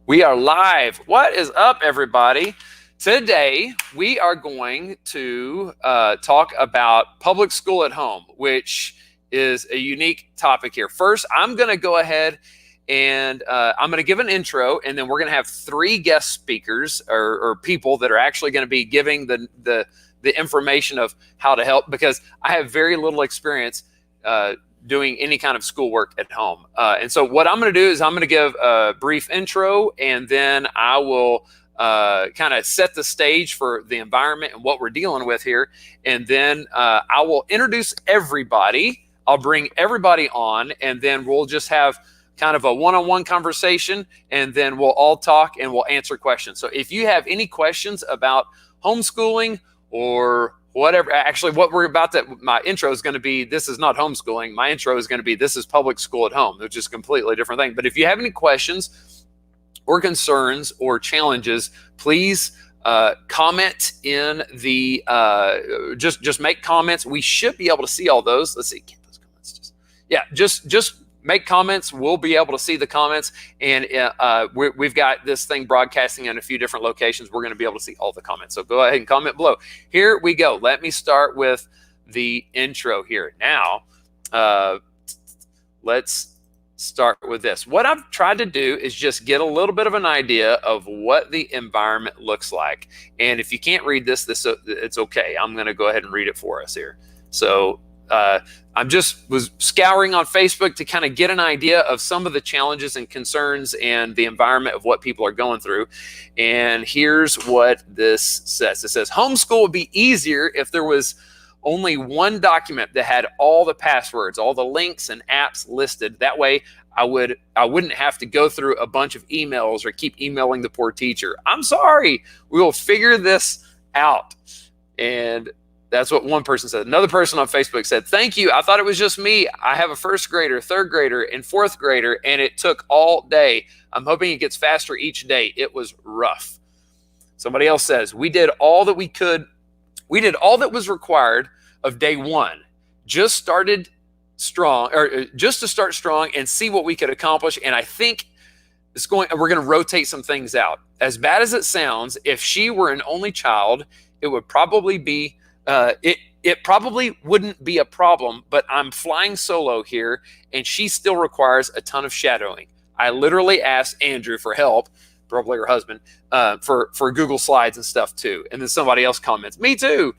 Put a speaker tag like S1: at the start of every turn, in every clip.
S1: We are live. What is up, everybody? Today, we are going to talk about public school at home, which is a unique topic here. First, I'm going to go ahead and I'm going to give an intro, and then we're going to have three guest speakers or people that are actually going to be giving the information of how to help, because I have very little experience doing any kind of schoolwork at home. And so what I'm going to do is I'm going to give a brief intro, and then I will kind of set the stage for the environment and what we're dealing with here. And then I will introduce everybody. I'll bring everybody on, and then we'll just have kind of a one-on-one conversation, and then we'll all talk and we'll answer questions. So if you have any questions about homeschooling or whatever, actually what we're about to, my intro is going to be, this is not homeschooling. My intro is going to be, this is public school at home, which is a completely different thing. But if you have any questions or concerns or challenges, please comment in the, just make comments. We should be able to see all those. Let's see, get those comments. Just make comments. We'll be able to see the comments, and we've got this thing broadcasting in a few different locations. We're going to be able to see all the comments. So go ahead and comment below. Here we go. Let me start with the intro here. Now, let's start with this. What I've tried to do is just get a little bit of an idea of what the environment looks like. And if you can't read this, it's okay. I'm going to go ahead and read it for us here. So was scouring on Facebook to kind of get an idea of some of the challenges and concerns and the environment of what people are going through. And here's what this says. It says, homeschool would be easier if there was only one document that had all the passwords, all the links and apps listed. That way I wouldn't have to go through a bunch of emails or keep emailing the poor teacher. I'm sorry, we will figure this out. And that's what one person said. Another person on Facebook said, thank you. I thought it was just me. I have a first grader, third grader, and fourth grader, and it took all day. I'm hoping it gets faster each day. It was rough. Somebody else says, we did all that we could. We did all that was required of day one. Just to start strong and see what we could accomplish. And I think we're going to rotate some things out. As bad as it sounds, if she were an only child, it would probably be it probably wouldn't be a problem, but I'm flying solo here, and she still requires a ton of shadowing. I literally asked Andrew for help, probably her husband, for Google Slides and stuff too. And then somebody else comments, me too.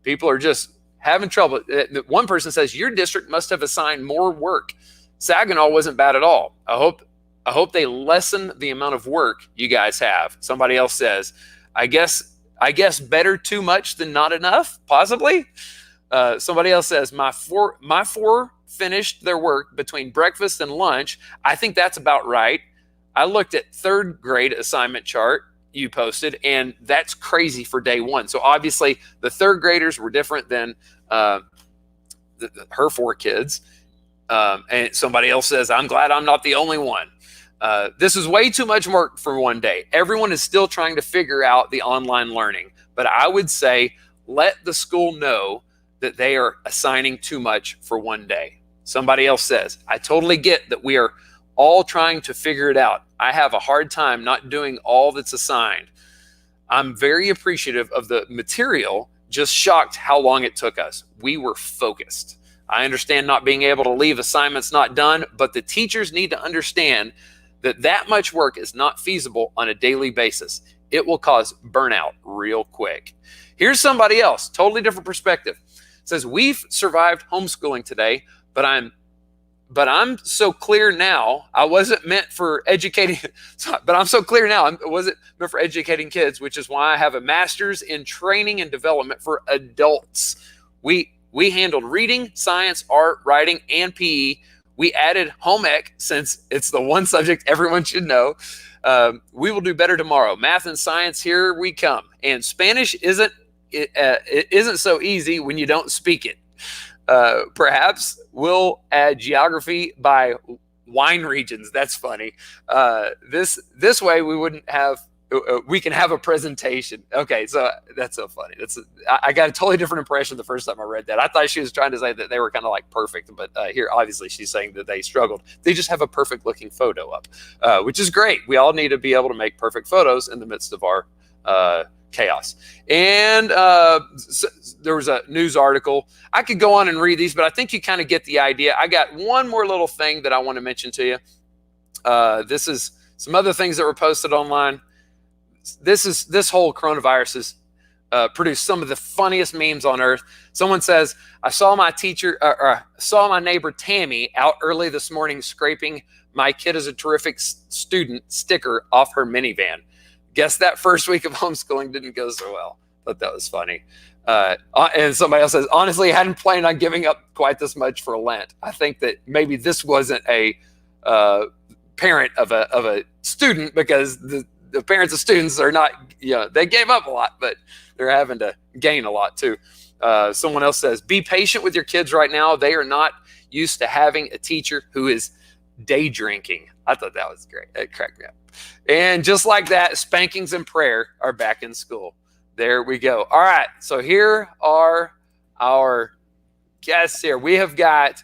S1: People are just having trouble. One person says, your district must have assigned more work. Saginaw wasn't bad at all. I hope they lessen the amount of work you guys have. Somebody else says, I guess better too much than not enough, possibly. Somebody else says, my four finished their work between breakfast and lunch. I think that's about right. I looked at third grade assignment chart you posted, and that's crazy for day one. So obviously the third graders were different than her four kids. And somebody else says, I'm glad I'm not the only one. This is way too much work for one day. Everyone is still trying to figure out the online learning, but I would say let the school know that they are assigning too much for one day. Somebody else says, I totally get that we are all trying to figure it out. I have a hard time not doing all that's assigned. I'm very appreciative of the material, just shocked how long it took us. We were focused. I understand not being able to leave assignments not done, but the teachers need to understand that much work is not feasible on a daily basis. It will cause burnout real quick. Here's somebody else, totally different perspective. It says, we've survived homeschooling today, but I'm so clear now. I wasn't meant for educating, but I'm so clear now. I wasn't meant for educating kids, which is why I have a master's in training and development for adults. We handled reading, science, art, writing, and PE. We added home ec since it's the one subject everyone should know. We will do better tomorrow. Math and science, here we come. And Spanish isn't so easy when you don't speak it. Perhaps we'll add geography by wine regions. That's funny. This way we wouldn't have we can have a presentation. Okay, so that's so funny. I got a totally different impression the first time I read that. I thought she was trying to say that they were kind of like perfect, but here obviously she's saying that they struggled. They just have a perfect looking photo up, which is great. We all need to be able to make perfect photos in the midst of our chaos. And so there was a news article. I could go on and read these, but I think you kind of get the idea. I got one more little thing that I want to mention to you. This is some other things that were posted online. This whole coronavirus has produced some of the funniest memes on earth. Someone says, I saw my neighbor Tammy out early this morning scraping my kid is a terrific student sticker off her minivan. Guess that first week of homeschooling didn't go so well. Thought that was funny. And somebody else says, honestly, I hadn't planned on giving up quite this much for Lent. I think that maybe this wasn't a parent of a student, because the parents of students are not, they gave up a lot, but they're having to gain a lot too. Someone else says, be patient with your kids right now. They are not used to having a teacher who is day drinking. I thought that was great. It cracked me up. And just like that, spankings and prayer are back in school. There we go. All right. So here are our guests here. We have got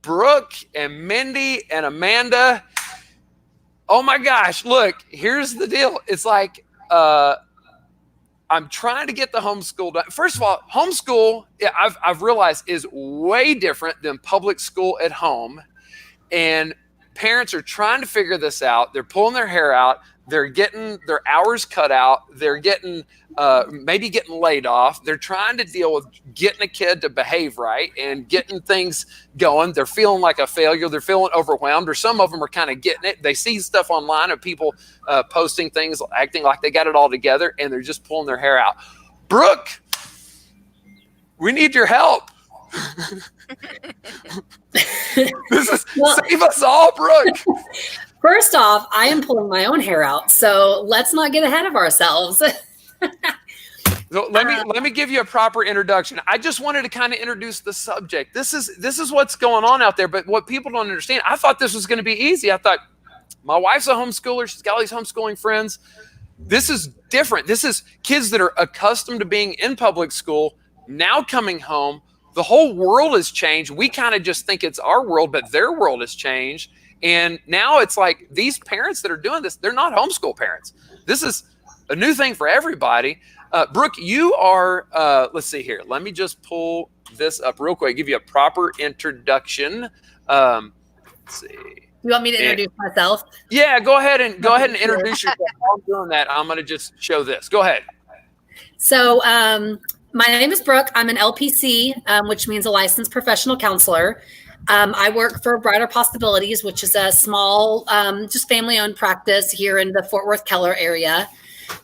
S1: Brooke and Mindy and Amanda. Oh my gosh. Look, here's the deal. It's like, I'm trying to get the homeschool done. First of all, homeschool, I've realized, is way different than public school at home. And parents are trying to figure this out. They're pulling their hair out. They're getting their hours cut out. They're getting maybe getting laid off. They're trying to deal with getting a kid to behave right and getting things going. They're feeling like a failure. They're feeling overwhelmed, or some of them are kind of getting it. They see stuff online of people posting things, acting like they got it all together, and they're just pulling their hair out. Brooke, we need your help. Save us all, Brooke.
S2: First off, I am pulling my own hair out, so let's not get ahead of ourselves.
S1: So let me give you a proper introduction. I just wanted to kind of introduce the subject. This is what's going on out there, but what people don't understand, I thought this was going to be easy. I thought, my wife's a homeschooler. She's got all these homeschooling friends. This is different. This is kids that are accustomed to being in public school, now coming home. The whole world has changed. We kind of just think it's our world, but their world has changed. And now it's like these parents that are doing this, they're not homeschool parents. This is a new thing for everybody. Brooke, you are, let's see here. Let me just pull this up real quick, give you a proper introduction. Let's see.
S2: You want me to introduce myself?
S1: Yeah, go ahead and introduce yourself. While I'm doing that, I'm going to just show this. Go ahead.
S2: So, my name is Brooke. I'm an LPC, which means a licensed professional counselor. I work for Brighter Possibilities, which is a small, just family-owned practice here in the Fort Worth Keller area.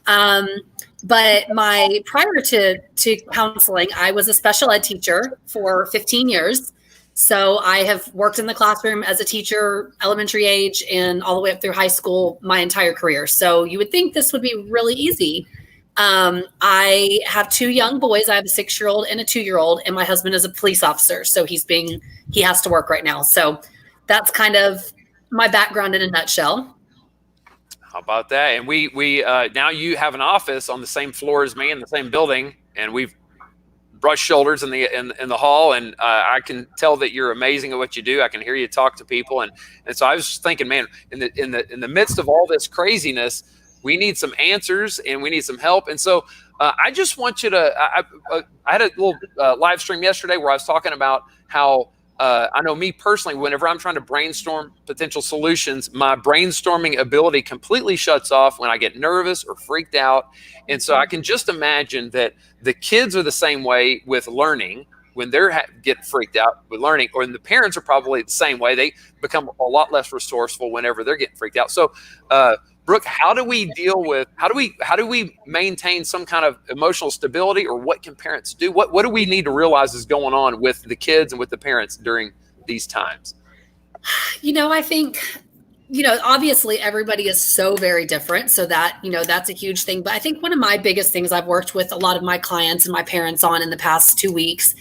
S2: But prior to counseling, I was a special ed teacher for 15 years. So I have worked in the classroom as a teacher, elementary age, and all the way up through high school my entire career. So you would think this would be really easy. I have two young boys. I have a 6-year-old and a 2-year-old, and my husband is a police officer. So he has to work right now. So that's kind of my background in a nutshell.
S1: How about that? And we now you have an office on the same floor as me in the same building, and we've brushed shoulders in the hall, and I can tell that you're amazing at what you do. I can hear you talk to people, and so I was just thinking, man, in the midst of all this craziness, we need some answers and we need some help. And so I just want you to, I had a little live stream yesterday where I was talking about how I know me personally, whenever I'm trying to brainstorm potential solutions, my brainstorming ability completely shuts off when I get nervous or freaked out. And so I can just imagine that the kids are the same way with learning when they're getting freaked out with learning, or the parents are probably the same way. They become a lot less resourceful whenever they're getting freaked out. So, Brooke, how do we maintain some kind of emotional stability, or what can parents do? What do we need to realize is going on with the kids and with the parents during these times?
S2: I think, obviously everybody is so very different. So that, that's a huge thing. But I think one of my biggest things I've worked with a lot of my clients and my parents on in the past 2 weeks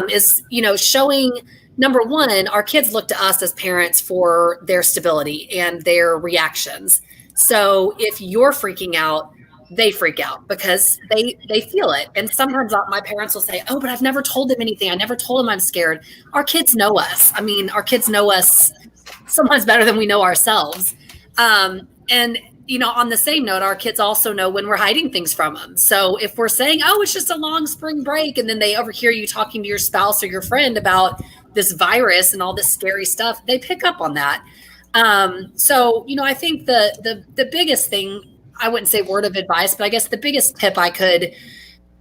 S2: is, showing, number one, our kids look to us as parents for their stability and their reactions. So if you're freaking out, they freak out because they feel it. And sometimes my parents will say, "Oh, but I've never told them anything. I never told them I'm scared." Our kids know us. I mean, our kids know us sometimes better than we know ourselves. And on the same note, our kids also know when we're hiding things from them. So if we're saying, "Oh, it's just a long spring break," and then they overhear you talking to your spouse or your friend about this virus and all this scary stuff, they pick up on that. So I think the biggest thing, I wouldn't say word of advice, but I guess the biggest tip I could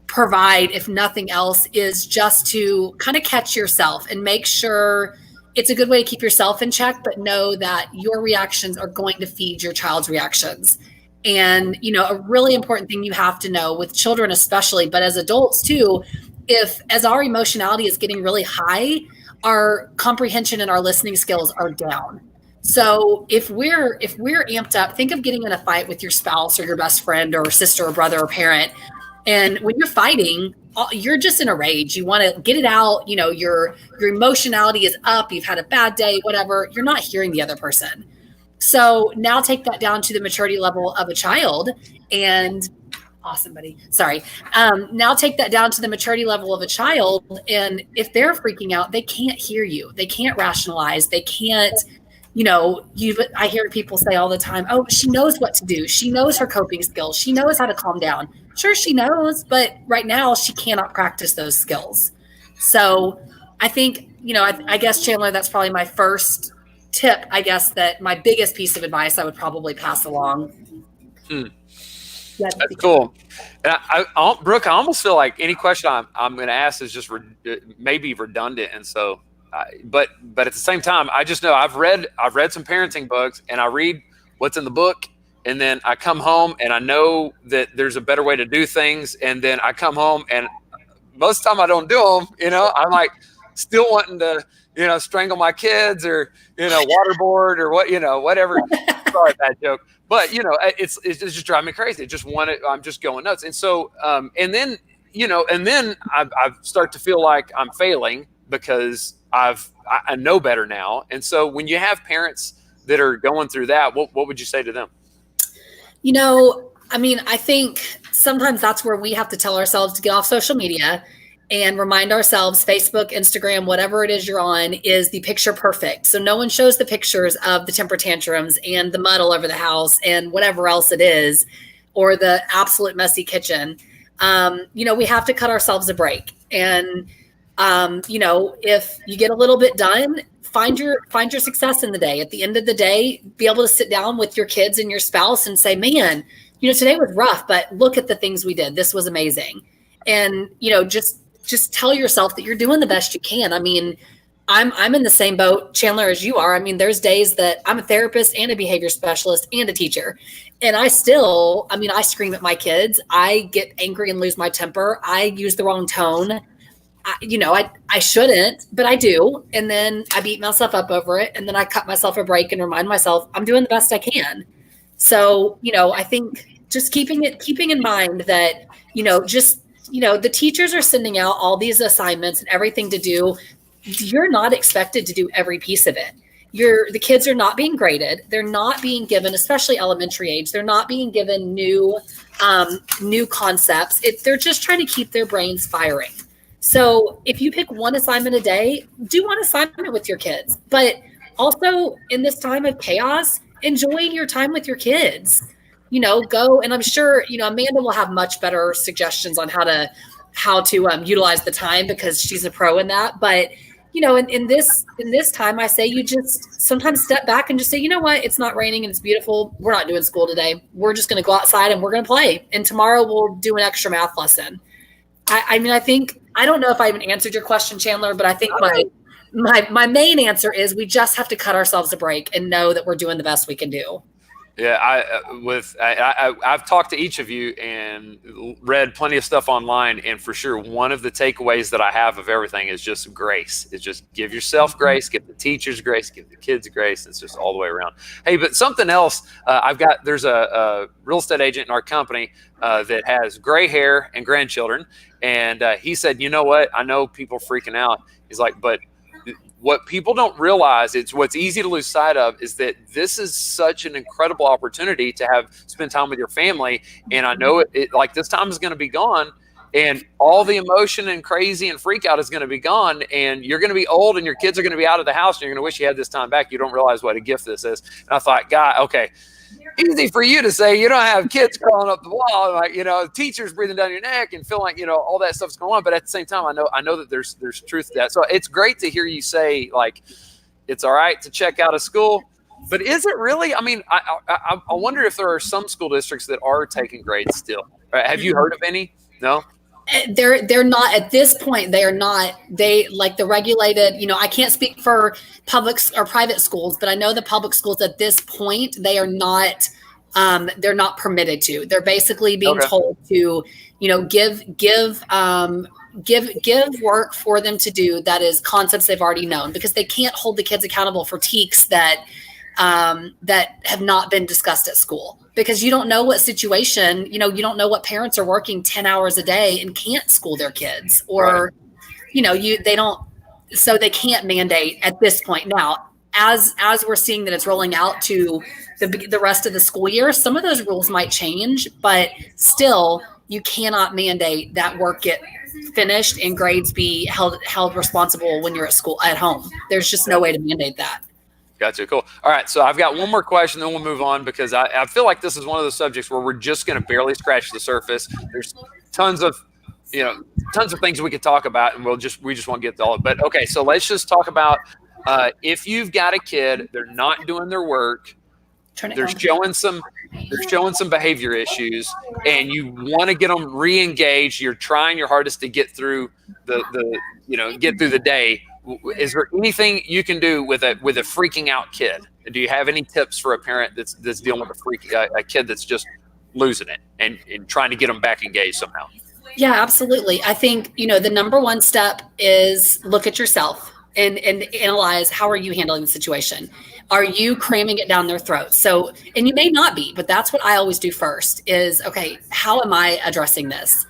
S2: provide, if nothing else, is just to kind of catch yourself and make sure it's a good way to keep yourself in check, but know that your reactions are going to feed your child's reactions. And, a really important thing you have to know with children, especially, but as adults too, as our emotionality is getting really high, our comprehension and our listening skills are down. So if we're amped up, think of getting in a fight with your spouse or your best friend or sister or brother or parent. And when you're fighting, you're just in a rage. You want to get it out. Your emotionality is up. You've had a bad day, whatever. You're not hearing the other person. So now take that down to the maturity level of a child and awesome, buddy. Sorry. Now take that down to the maturity level of a child. And if they're freaking out, they can't hear you. They can't rationalize. They can't, I hear people say all the time, "Oh, she knows what to do. She knows her coping skills. She knows how to calm down." Sure, she knows, but right now she cannot practice those skills. So I think, I guess, Chandler, that's probably my first tip. I guess that my biggest piece of advice I would probably pass along.
S1: That's cool. And Brooke, I almost feel like any question I'm going to ask is just maybe redundant. And so, but at the same time, I just know I've read some parenting books, and I read what's in the book, and then I come home and I know that there's a better way to do things, and then I come home and most of the time I don't do them. I'm like still wanting to strangle my kids or waterboard or whatever. Sorry, bad joke. But it's just driving me crazy. I'm just going nuts. And so and then I start to feel like I'm failing because I know better now. And so when you have parents that are going through that, what would you say to them?
S2: I think sometimes that's where we have to tell ourselves to get off social media and remind ourselves Facebook, Instagram, whatever it is you're on is the picture perfect. So no one shows the pictures of the temper tantrums and the mud all over the house and whatever else it is, or the absolute messy kitchen. We have to cut ourselves a break. And, if you get a little bit done, find your success in the day. At the end of the day, be able to sit down with your kids and your spouse and say, "Man, today was rough, but look at the things we did. This was amazing." And, just tell yourself that you're doing the best you can. I'm in the same boat, Chandler, as you are. There's days that I'm a therapist and a behavior specialist and a teacher. And I scream at my kids. I get angry and lose my temper. I use the wrong tone. I shouldn't, but I do. And then I beat myself up over it. And then I cut myself a break and remind myself I'm doing the best I can. So, I think just keeping in mind that, the teachers are sending out all these assignments and everything to do. You're not expected to do every piece of it. The kids are not being graded. They're not being given, especially elementary age, they're not being given new concepts. They're just trying to keep their brains firing. So if you pick one assignment a day, do one assignment with your kids. But also in this time of chaos, enjoy your time with your kids. Go, and I'm sure, Amanda will have much better suggestions on how to utilize the time because she's a pro in that. But, in this time, I say you just sometimes step back and just say, "You know what? It's not raining and it's beautiful. We're not doing school today. We're just going to go outside and we're going to play. And tomorrow we'll do an extra math lesson." I think, I don't know if I even answered your question, Chandler, but I think my main answer is we just have to cut ourselves a break and know that we're doing the best we can do.
S1: Yeah, I've talked to each of you and read plenty of stuff online, and for sure, one of the takeaways that I have of everything is just grace. It's just give yourself grace, give the teachers grace, give the kids grace. It's just all the way around. Hey, but something else, there's a real estate agent in our company that has gray hair and grandchildren, and he said, "You know what? I know people are freaking out." He's like, "But what people don't realize, it's what's easy to lose sight of, is that this is such an incredible opportunity to spend time with your family. And I know it like this time is going to be gone, and all the emotion and crazy and freak out is going to be gone, and you're going to be old and your kids are going to be out of the house and you're going to wish you had this time back. You don't realize what a gift this is. And I thought, God, okay, easy for you to say you don't have kids crawling up the wall, like, teachers breathing down your neck and feel like, all that stuff's going on. But at the same time, I know that there's truth to that. So it's great to hear you say, like, it's all right to check out of school. But is it really? I mean, I wonder if there are some school districts that are taking grades still. Have you heard of any? No?
S2: They're not at this point. They are not. They like the regulated. I can't speak for public or private schools, but I know the public schools at this point, they are not. They're not permitted to. They're basically being told to, give work for them to do that is concepts they've already known, because they can't hold the kids accountable for TEKS that have not been discussed at school. Because you don't know what situation, you don't know what parents are working 10 hours a day and can't school their kids, or, they don't, so they can't mandate at this point. Now, as we're seeing that it's rolling out to the rest of the school year, some of those rules might change, but still you cannot mandate that work get finished and grades be held responsible when you're at home. There's just no way to mandate that.
S1: Gotcha. Cool. All right. So I've got one more question, then we'll move on, because I feel like this is one of those subjects where we're just going to barely scratch the surface. There's tons of things we could talk about, and we just won't get to all of it. But okay, so let's just talk about if you've got a kid, they're not doing their work, they're showing some behavior issues, and you want to get them re-engaged. You're trying your hardest to get through the day. Is there anything you can do with a freaking out kid? Do you have any tips for a parent that's dealing with a kid that's just losing it and trying to get them back engaged somehow?
S2: Yeah, absolutely. I think, the number one step is look at yourself and analyze, how are you handling the situation? Are you cramming it down their throats? So, and you may not be, but that's what I always do first is, okay, how am I addressing this?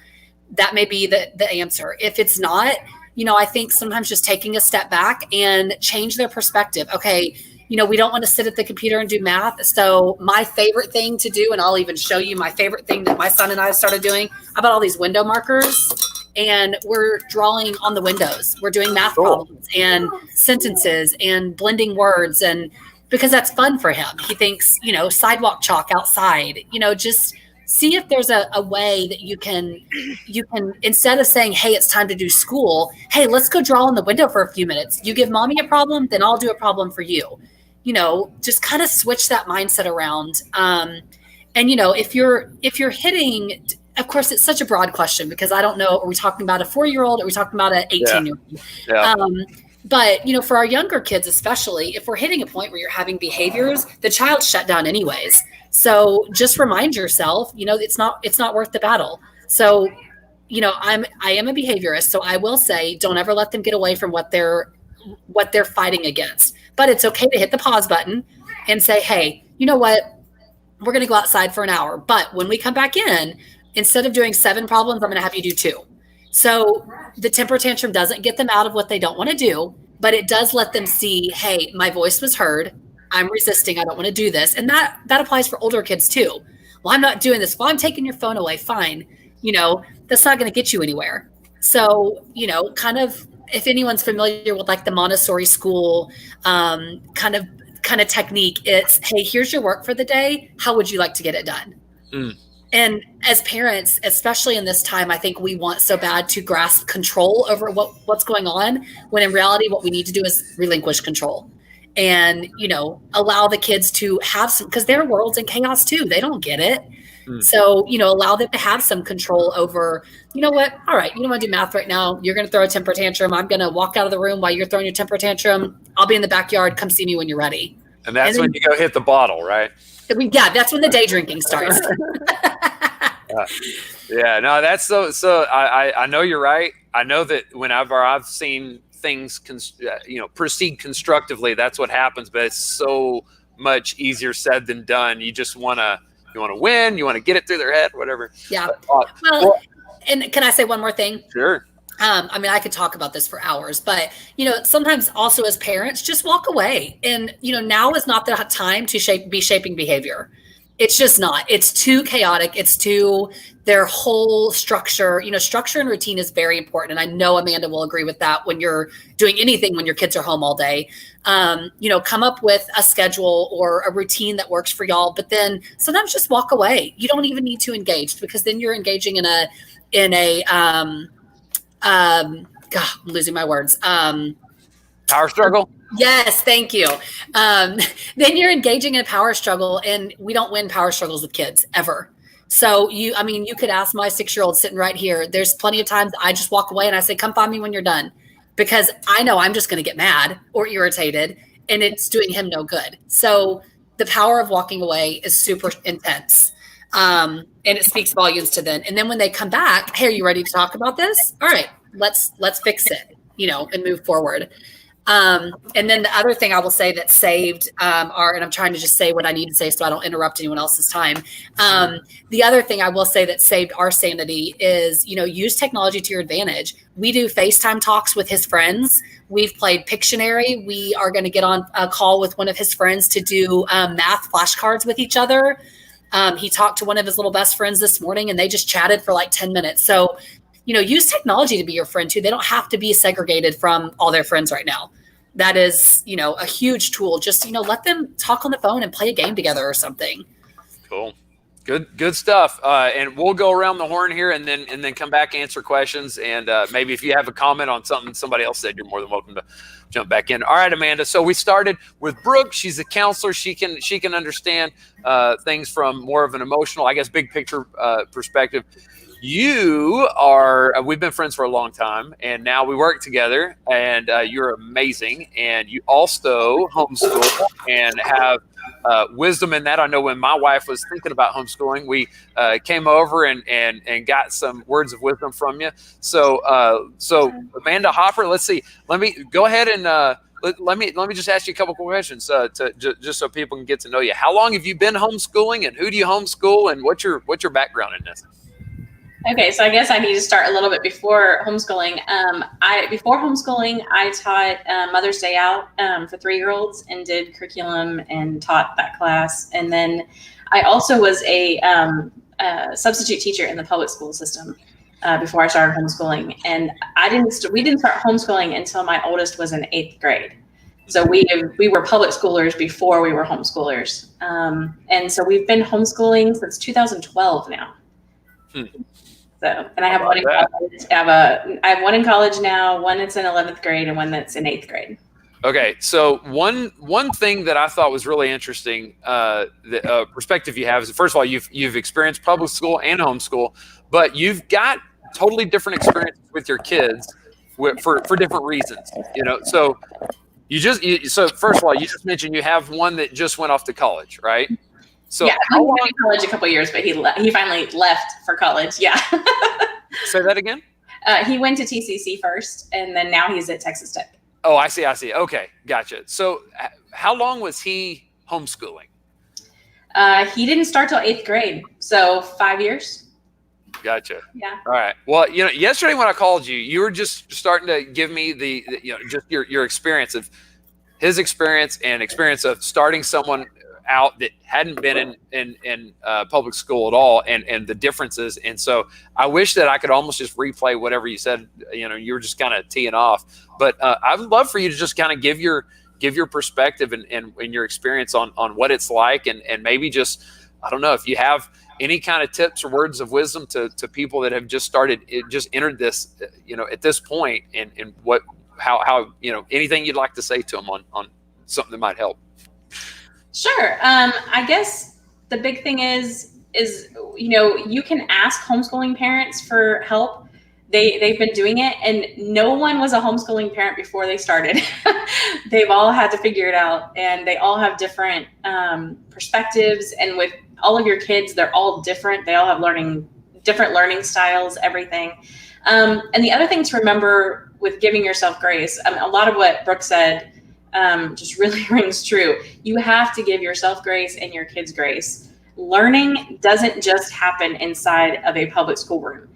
S2: That may be the answer. If it's not, I think sometimes just taking a step back and change their perspective. Okay, we don't want to sit at the computer and do math. So my favorite thing to do, and I'll even show you my favorite thing that my son and I started doing, I bought all these window markers, and we're drawing on the windows. We're doing math problems and sentences and blending words, and because that's fun for him. He thinks, sidewalk chalk outside, just see if there's a way that you can, instead of saying, hey, it's time to do school, hey, let's go draw on the window for a few minutes. You give mommy a problem, then I'll do a problem for you. Just kind of switch that mindset around. And if you're hitting, of course, it's such a broad question, because I don't know, are we talking about a 4-year-old? Are we talking about an 18-year-old?
S1: Yeah.
S2: But, for our younger kids, especially, if we're hitting a point where you're having behaviors, the child's shut down anyways. So just remind yourself, it's not worth the battle. So, I am a behaviorist, so I will say, don't ever let them get away from what they're fighting against. But it's okay to hit the pause button and say, hey, you know what? We're going to go outside for an hour. But when we come back in, instead of doing 7 problems, I'm going to have you do 2. So the temper tantrum doesn't get them out of what they don't want to do, but it does let them see, hey, my voice was heard. I'm resisting. I don't want to do this. And that applies for older kids too. Well, I'm not doing this. Well, I'm taking your phone away. Fine. That's not going to get you anywhere. So, kind of, if anyone's familiar with like the Montessori school kind of technique, it's, hey, here's your work for the day. How would you like to get it done? Mm. And as parents, especially in this time, I think we want so bad to grasp control over what's going on, when in reality, what we need to do is relinquish control and, allow the kids to have some, because their world's in chaos too. They don't get it. So, allow them to have some control over, what, all right, you don't want to do math right now. You're going to throw a temper tantrum. I'm going to walk out of the room while you're throwing your temper tantrum. I'll be in the backyard. Come see me when you're ready.
S1: And that's when you go hit the bottle, right?
S2: Yeah, that's when the day drinking starts.
S1: Yeah, no, that's so I know you're right. I know that whenever I've seen things, proceed constructively, that's what happens, but it's so much easier said than done. You just want to win. You want to get it through their head, whatever.
S2: Yeah. Well, and can I say one more thing?
S1: Sure.
S2: I mean, I could talk about this for hours, but sometimes also as parents, just walk away. And now is not the time to be shaping behavior. It's just not. It's too chaotic. It's too their whole structure. Structure and routine is very important. And I know Amanda will agree with that when you're doing anything when your kids are home all day. Come up with a schedule or a routine that works for y'all. But then sometimes just walk away. You don't even need to engage, because then you're engaging in a God, I'm losing my words.
S1: Power struggle.
S2: Yes, thank you. Then you're engaging in a power struggle, and we don't win power struggles with kids ever. So you could ask my 6-year-old sitting right here. There's plenty of times I just walk away and I say, come find me when you're done, because I know I'm just going to get mad or irritated, and it's doing him no good. So the power of walking away is super intense. And it speaks volumes to them. And then when they come back, hey, are you ready to talk about this? All right, let's fix it, and move forward. And then the other thing I will say that saved and I'm trying to just say what I need to say so I don't interrupt anyone else's time. The other thing I will say that saved our sanity is, use technology to your advantage. We do FaceTime talks with his friends. We've played Pictionary. We are going to get on a call with one of his friends to do math flashcards with each other. He talked to one of his little best friends this morning, and they just chatted for like 10 minutes. So, use technology to be your friend too. They don't have to be segregated from all their friends right now. That is, a huge tool. Just, let them talk on the phone and play a game together or something.
S1: Cool. Good stuff. And we'll go around the horn here and then come back, answer questions. And maybe if you have a comment on something somebody else said, you're more than welcome to jump back in. All right, Amanda. So we started with Brooke. She's a counselor. She can understand things from more of an emotional, I guess, big picture perspective. We've been friends for a long time, and now we work together, and you're amazing. And you also homeschool and have wisdom in that. I know when my wife was thinking about homeschooling, we came over and got some words of wisdom from you. So Amanda Hopper, let's see. Let me go ahead and let me just ask you a couple questions just so people can get to know you. How long have you been homeschooling, and who do you homeschool, and what's your background in this?
S3: Okay, so I guess I need to start a little bit before homeschooling. Before homeschooling, I taught Mother's Day Out for 3-year-olds and did curriculum and taught that class. And then I also was a substitute teacher in the public school system before I started homeschooling. And we didn't start homeschooling until my oldest was in 8th grade. So we were public schoolers before we were homeschoolers. And so we've been homeschooling since 2012 now. So, and I have one in college. I have one in college now, one that's in 11th grade, and one that's in 8th grade.
S1: Okay, so one thing that I thought was really interesting, the perspective you have is, first of all, you've experienced public school and homeschool, but you've got totally different experiences with your kids for different reasons. So so first of all, you just mentioned you have one that just went off to college, right? So
S3: yeah, he went to college a couple of years, but he finally left for college. Yeah.
S1: Say that again?
S3: He went to TCC first, and then now he's at Texas Tech.
S1: Oh, I see. Okay, gotcha. So how long was he homeschooling?
S3: He didn't start till 8th grade, so 5 years.
S1: Gotcha.
S3: Yeah.
S1: All right. Well, yesterday when I called you, you were just starting to give me the just your experience of his experience and experience of starting someone out that hadn't been in public school at all, and the differences. And so I wish that I could almost just replay whatever you said. You were just kind of teeing off, but I would love for you to just kind of give your perspective and your experience on what it's like, and maybe just, I don't know, if you have any kind of tips or words of wisdom to people that have just entered this, at this point, and how anything you'd like to say to them on something that might help.
S3: Sure. I guess the big thing is you can ask homeschooling parents for help. They've been doing it, and no one was a homeschooling parent before they started. They've all had to figure it out, and they all have different perspectives. And with all of your kids, they're all different. They all have different learning styles, everything. And the other thing to remember with giving yourself grace, a lot of what Brooke said just really rings true. You have to give yourself grace and your kids grace. Learning doesn't just happen inside of a public school room.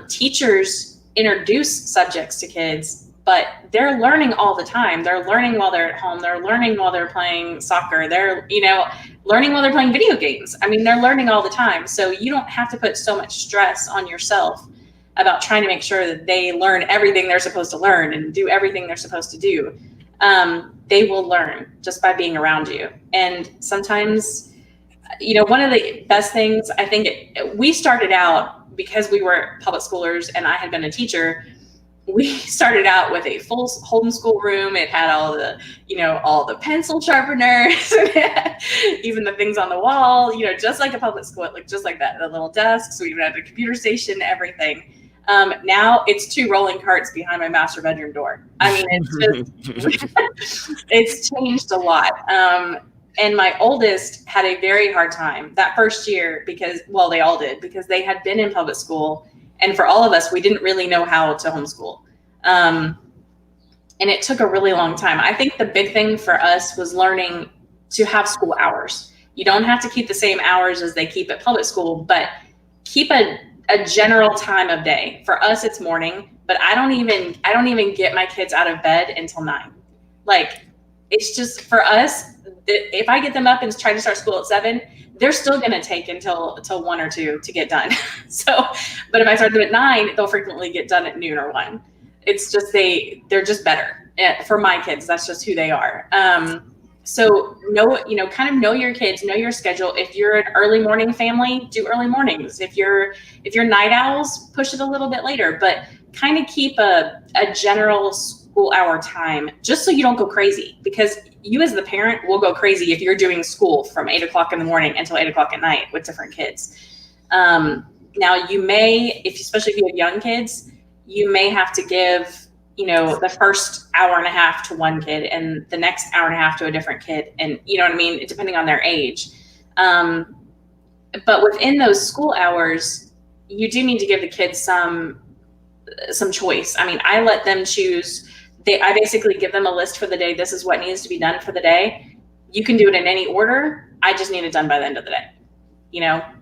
S3: Teachers introduce subjects to kids, but they're learning all the time. They're learning while they're at home. They're learning while they're playing soccer. They're, learning while they're playing video games. I mean, they're learning all the time. So you don't have to put so much stress on yourself about trying to make sure that they learn everything they're supposed to learn and do everything they're supposed to do. They will learn just by being around you. And sometimes, one of the best things, I think we started out, because we were public schoolers and I had been a teacher, we started out with a full homeschool room. It had all the pencil sharpeners, even the things on the wall, just like a public school, just like that, the little desks. We even had a computer station, everything. Now it's 2 rolling carts behind my master bedroom door. I mean, it's changed a lot. And my oldest had a very hard time that first year because they all did, because they had been in public school. And for all of us, we didn't really know how to homeschool. And it took a really long time. I think the big thing for us was learning to have school hours. You don't have to keep the same hours as they keep at public school, but keep a general time of day. For us, it's morning, but I don't even get my kids out of bed until 9. Like, it's just, for us, if I get them up and try to start school at 7, they're still going to take until 1 or 2 to get done. But if I start them at 9, they'll frequently get done at noon or 1. It's just, they're just better. For my kids, that's just who they are. So kind of know your kids, know your schedule. If you're an early morning family, do early mornings. If you're night owls, push it a little bit later, but kind of keep a general school hour time, just so you don't go crazy, because you as the parent will go crazy if you're doing school from 8 o'clock in the morning until 8 o'clock at night with different kids. Now you may, especially if you have young kids, you may have to give, the first hour and a half to one kid and the next hour and a half to a different kid. And you know what I mean? Depending on their age. But within those school hours, you do need to give the kids some choice. I mean, I let them choose. I basically give them a list for the day. This is what needs to be done for the day. You can do it in any order. I just need it done by the end of the day.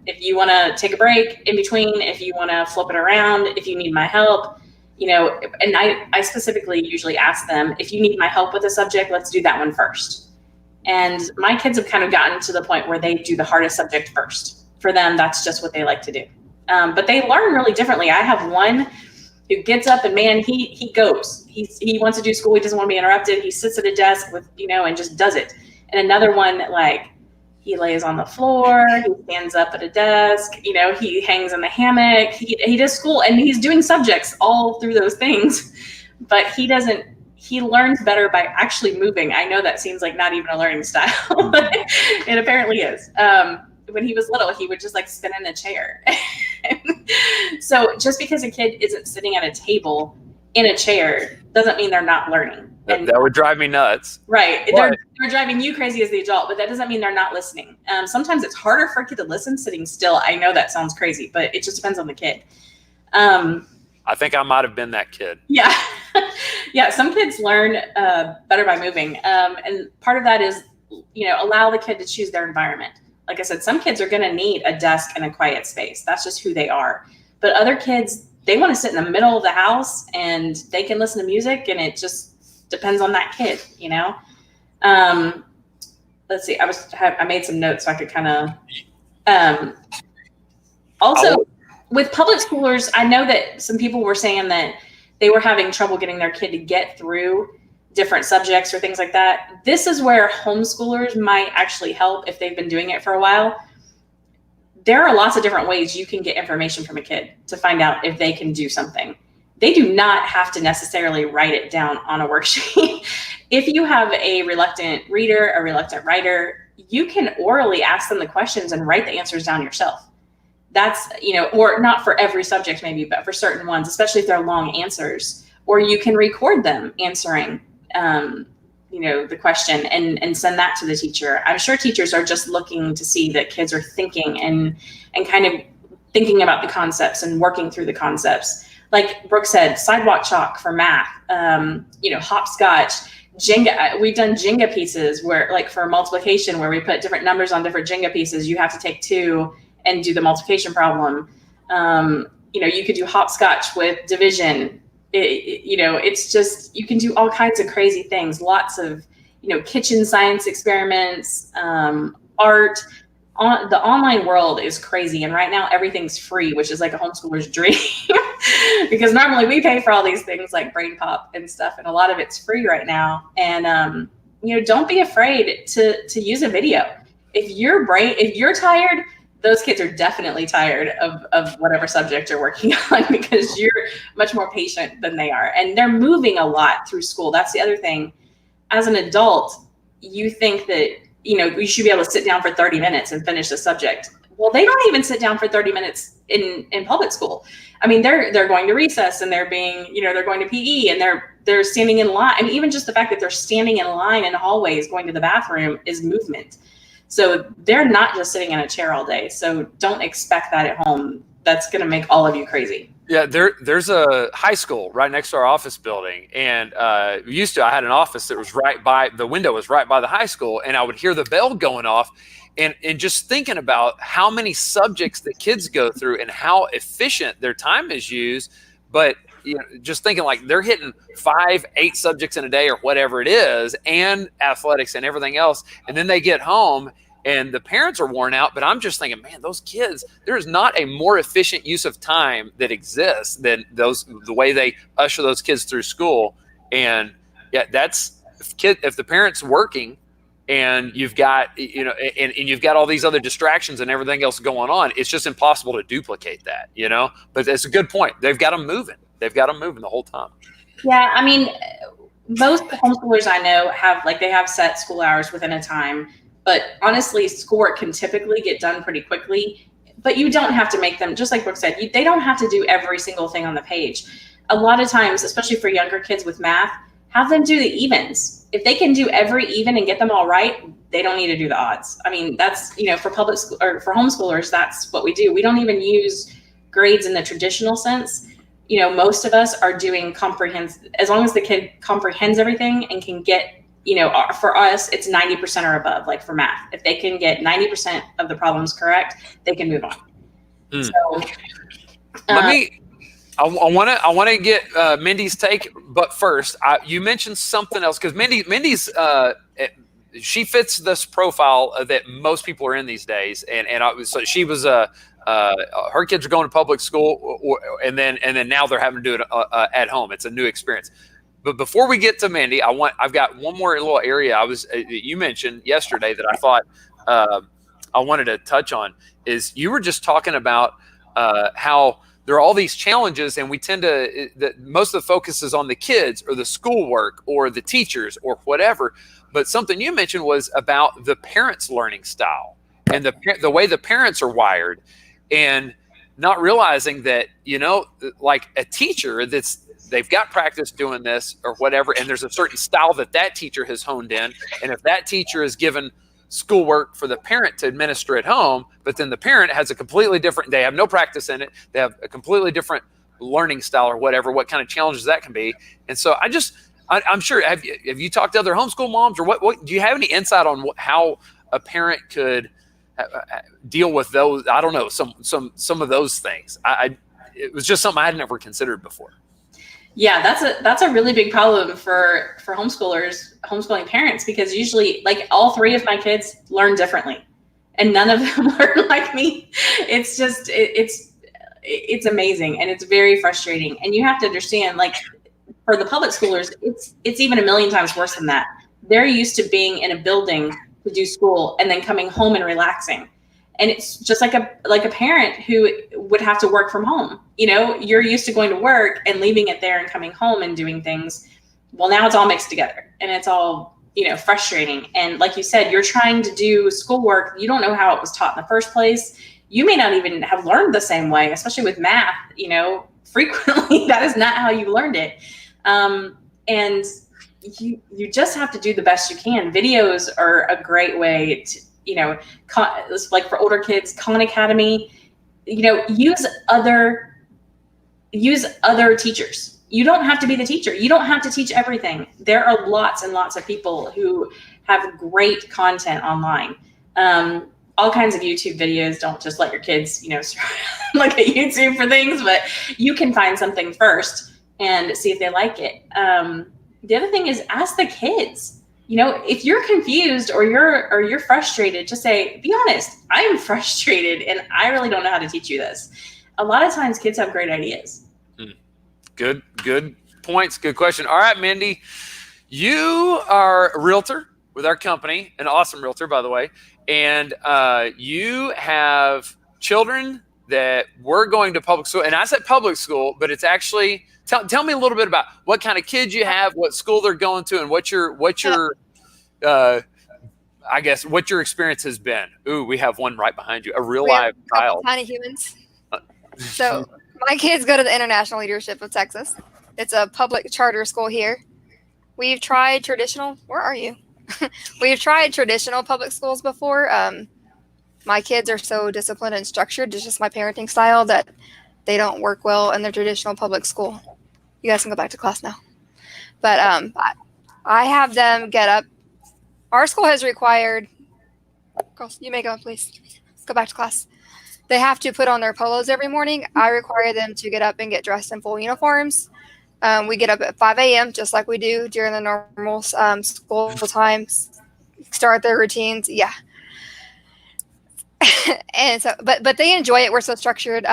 S3: If you want to take a break in between, if you want to flip it around, if you need my help, and I specifically usually ask them, if you need my help with a subject, let's do that one first. And my kids have kind of gotten to the point where they do the hardest subject first. For them, that's just what they like to do. But they learn really differently. I have one who gets up and he goes. He wants to do school. He doesn't want to be interrupted. He sits at a desk with, and just does it. And another one, he lays on the floor, he stands up at a desk, he hangs in the hammock, he does school, and he's doing subjects all through those things, but he learns better by actually moving. I know that seems like not even a learning style, but it apparently is. When he was little, he would just spin in a chair. So just because a kid isn't sitting at a table in a chair doesn't mean they're not learning. And
S1: that would drive me nuts.
S3: Right. They're driving you crazy as the adult, but that doesn't mean they're not listening. Sometimes it's harder for a kid to listen sitting still. I know that sounds crazy, but it just depends on the kid.
S1: I think I might have been that kid.
S3: Yeah. Yeah. Some kids learn better by moving. And part of that is, allow the kid to choose their environment. Like I said, some kids are going to need a desk and a quiet space. That's just who they are. But other kids, they want to sit in the middle of the house and they can listen to music, and it just depends on that kid, Let's see. I made some notes so I could kind of. Also, with public schoolers, I know that some people were saying that they were having trouble getting their kid to get through different subjects or things like that. This is where homeschoolers might actually help if they've been doing it for a while. There are lots of different ways you can get information from a kid to find out if they can do something. They do not have to necessarily write it down on a worksheet. If you have a reluctant reader, a reluctant writer, you can orally ask them the questions and write the answers down yourself. That's, or not for every subject maybe, but for certain ones, especially if they're long answers. Or you can record them answering, the question and send that to the teacher. I'm sure teachers are just looking to see that kids are thinking and kind of thinking about the concepts and working through the concepts. Like Brooke said, sidewalk chalk for math, hopscotch, Jenga. We've done Jenga pieces where, for multiplication, where we put different numbers on different Jenga pieces. You have to take 2 and do the multiplication problem. You could do hopscotch with division. It's just, you can do all kinds of crazy things. Lots of, kitchen science experiments, art. The online world is crazy. And right now everything's free, which is like a homeschooler's dream because normally we pay for all these things like Brain Pop and stuff. And a lot of it's free right now. And, don't be afraid to use a video. If you're tired, those kids are definitely tired of whatever subject you're working on because you're much more patient than they are. And they're moving a lot through school. That's the other thing. As an adult, you think that, we should be able to sit down for 30 minutes and finish the subject. Well, they don't even sit down for 30 minutes in public school. I mean, they're going to recess and they're going to PE and they're standing in line. I mean, even just the fact that they're standing in line in hallways going to the bathroom is movement. So they're not just sitting in a chair all day. So don't expect that at home. That's going to make all of you crazy.
S1: Yeah, there's a high school right next to our office building. And I had an office that was the window was right by the high school. And I would hear the bell going off and just thinking about how many subjects the kids go through and how efficient their time is used. But just thinking like they're hitting 5-8 subjects in a day or whatever it is, and athletics and everything else. And then they get home and the parents are worn out. But I'm just thinking, man, those kids, there is not a more efficient use of time that exists than the way they usher those kids through school. And yeah, if the parent's working and you've got, and you've got all these other distractions and everything else going on, it's just impossible to duplicate that, but it's a good point. They've got them moving the whole time.
S3: Yeah. I mean, most homeschoolers I know have set school hours within a time, but honestly, schoolwork can typically get done pretty quickly, but you don't have to make them, just like Brooke said, they don't have to do every single thing on the page. A lot of times, especially for younger kids with math, have them do the evens. If they can do every even and get them all right, they don't need to do the odds. I mean, that's, for public school or for homeschoolers, that's what we do. We don't even use grades in the traditional sense. Most of us are doing as long as the kid comprehends everything and can get, for us, it's 90% or above, like for math. If they can get 90% of the problems correct, they can move on. So
S1: I want to get Mindy's take, but first, you mentioned something else because Mindy's she fits this profile that most people are in these days, so she was her kids are going to public school, and then now they're having to do it at home. It's a new experience. But before we get to Mindy, I've got one more little area you mentioned yesterday that I thought I wanted to touch on. Is you were just talking about how there are all these challenges, and we tend to most of the focus is on the kids or the schoolwork or the teachers or whatever. But something you mentioned was about the parents' learning style and the way the parents are wired, and not realizing that like a teacher they've got practice doing this or whatever, and there's a certain style that teacher has honed in, and if that teacher is given schoolwork for the parent to administer at home, but then the parent has a completely different, they have no practice in it, they have a completely different learning style or whatever, what kind of challenges that can be. And so I'm sure, have you talked to other homeschool moms, or what do you have any insight on how a parent could deal with those? I don't know, some of those things. It was just something I had never considered before.
S3: Yeah, that's a really big problem for homeschooling parents, because usually, like, all three of my kids learn differently, and none of them learn like me. It's just it's amazing, and it's very frustrating. And you have to understand, like, for the public schoolers, it's even a million times worse than that. They're used to being in a building to do school and then coming home and relaxing. And it's just like a parent who would have to work from home. You're used to going to work and leaving it there and coming home and doing things. Well, now it's all mixed together, and it's all, frustrating. And like you said, you're trying to do schoolwork. You don't know how it was taught in the first place. You may not even have learned the same way, especially with math. Frequently that is not how you learned it. And you just have to do the best you can. Videos are a great way to, like for older kids, Khan Academy, use other teachers. You don't have to be the teacher. You don't have to teach everything. There are lots and lots of people who have great content online. all kinds of YouTube videos. Don't just let your kids, look at YouTube for things, but you can find something first and see if they like it. The other thing is ask the kids. If you're confused or you're frustrated, just say, be honest, I'm frustrated and I really don't know how to teach you this. A lot of times kids have great ideas.
S1: Good points. Good question. All right, Mindy, you are a realtor with our company, an awesome realtor, by the way. And you have children that were going to public school. And I said public school, but it's actually, tell me a little bit about what kind of kids you have, what school they're going to, and what your I guess, what your experience has been. Ooh, we have one right behind you, a real live child.
S4: Tiny humans. So my kids go to the International Leadership of Texas. It's a public charter school here. We've tried traditional. Where are you? We've tried traditional public schools before. My kids are so disciplined and structured. It's just my parenting style that they don't work well in their traditional public school. You guys can go back to class now. But I have them get up. Our school has required, girls, you may go, please. Go back to class. They have to put on their polos every morning. I require them to get up and get dressed in full uniforms. We get up at 5 a.m. just like we do during the normal school times. Start their routines. Yeah. And so, but they enjoy it. We're so structured.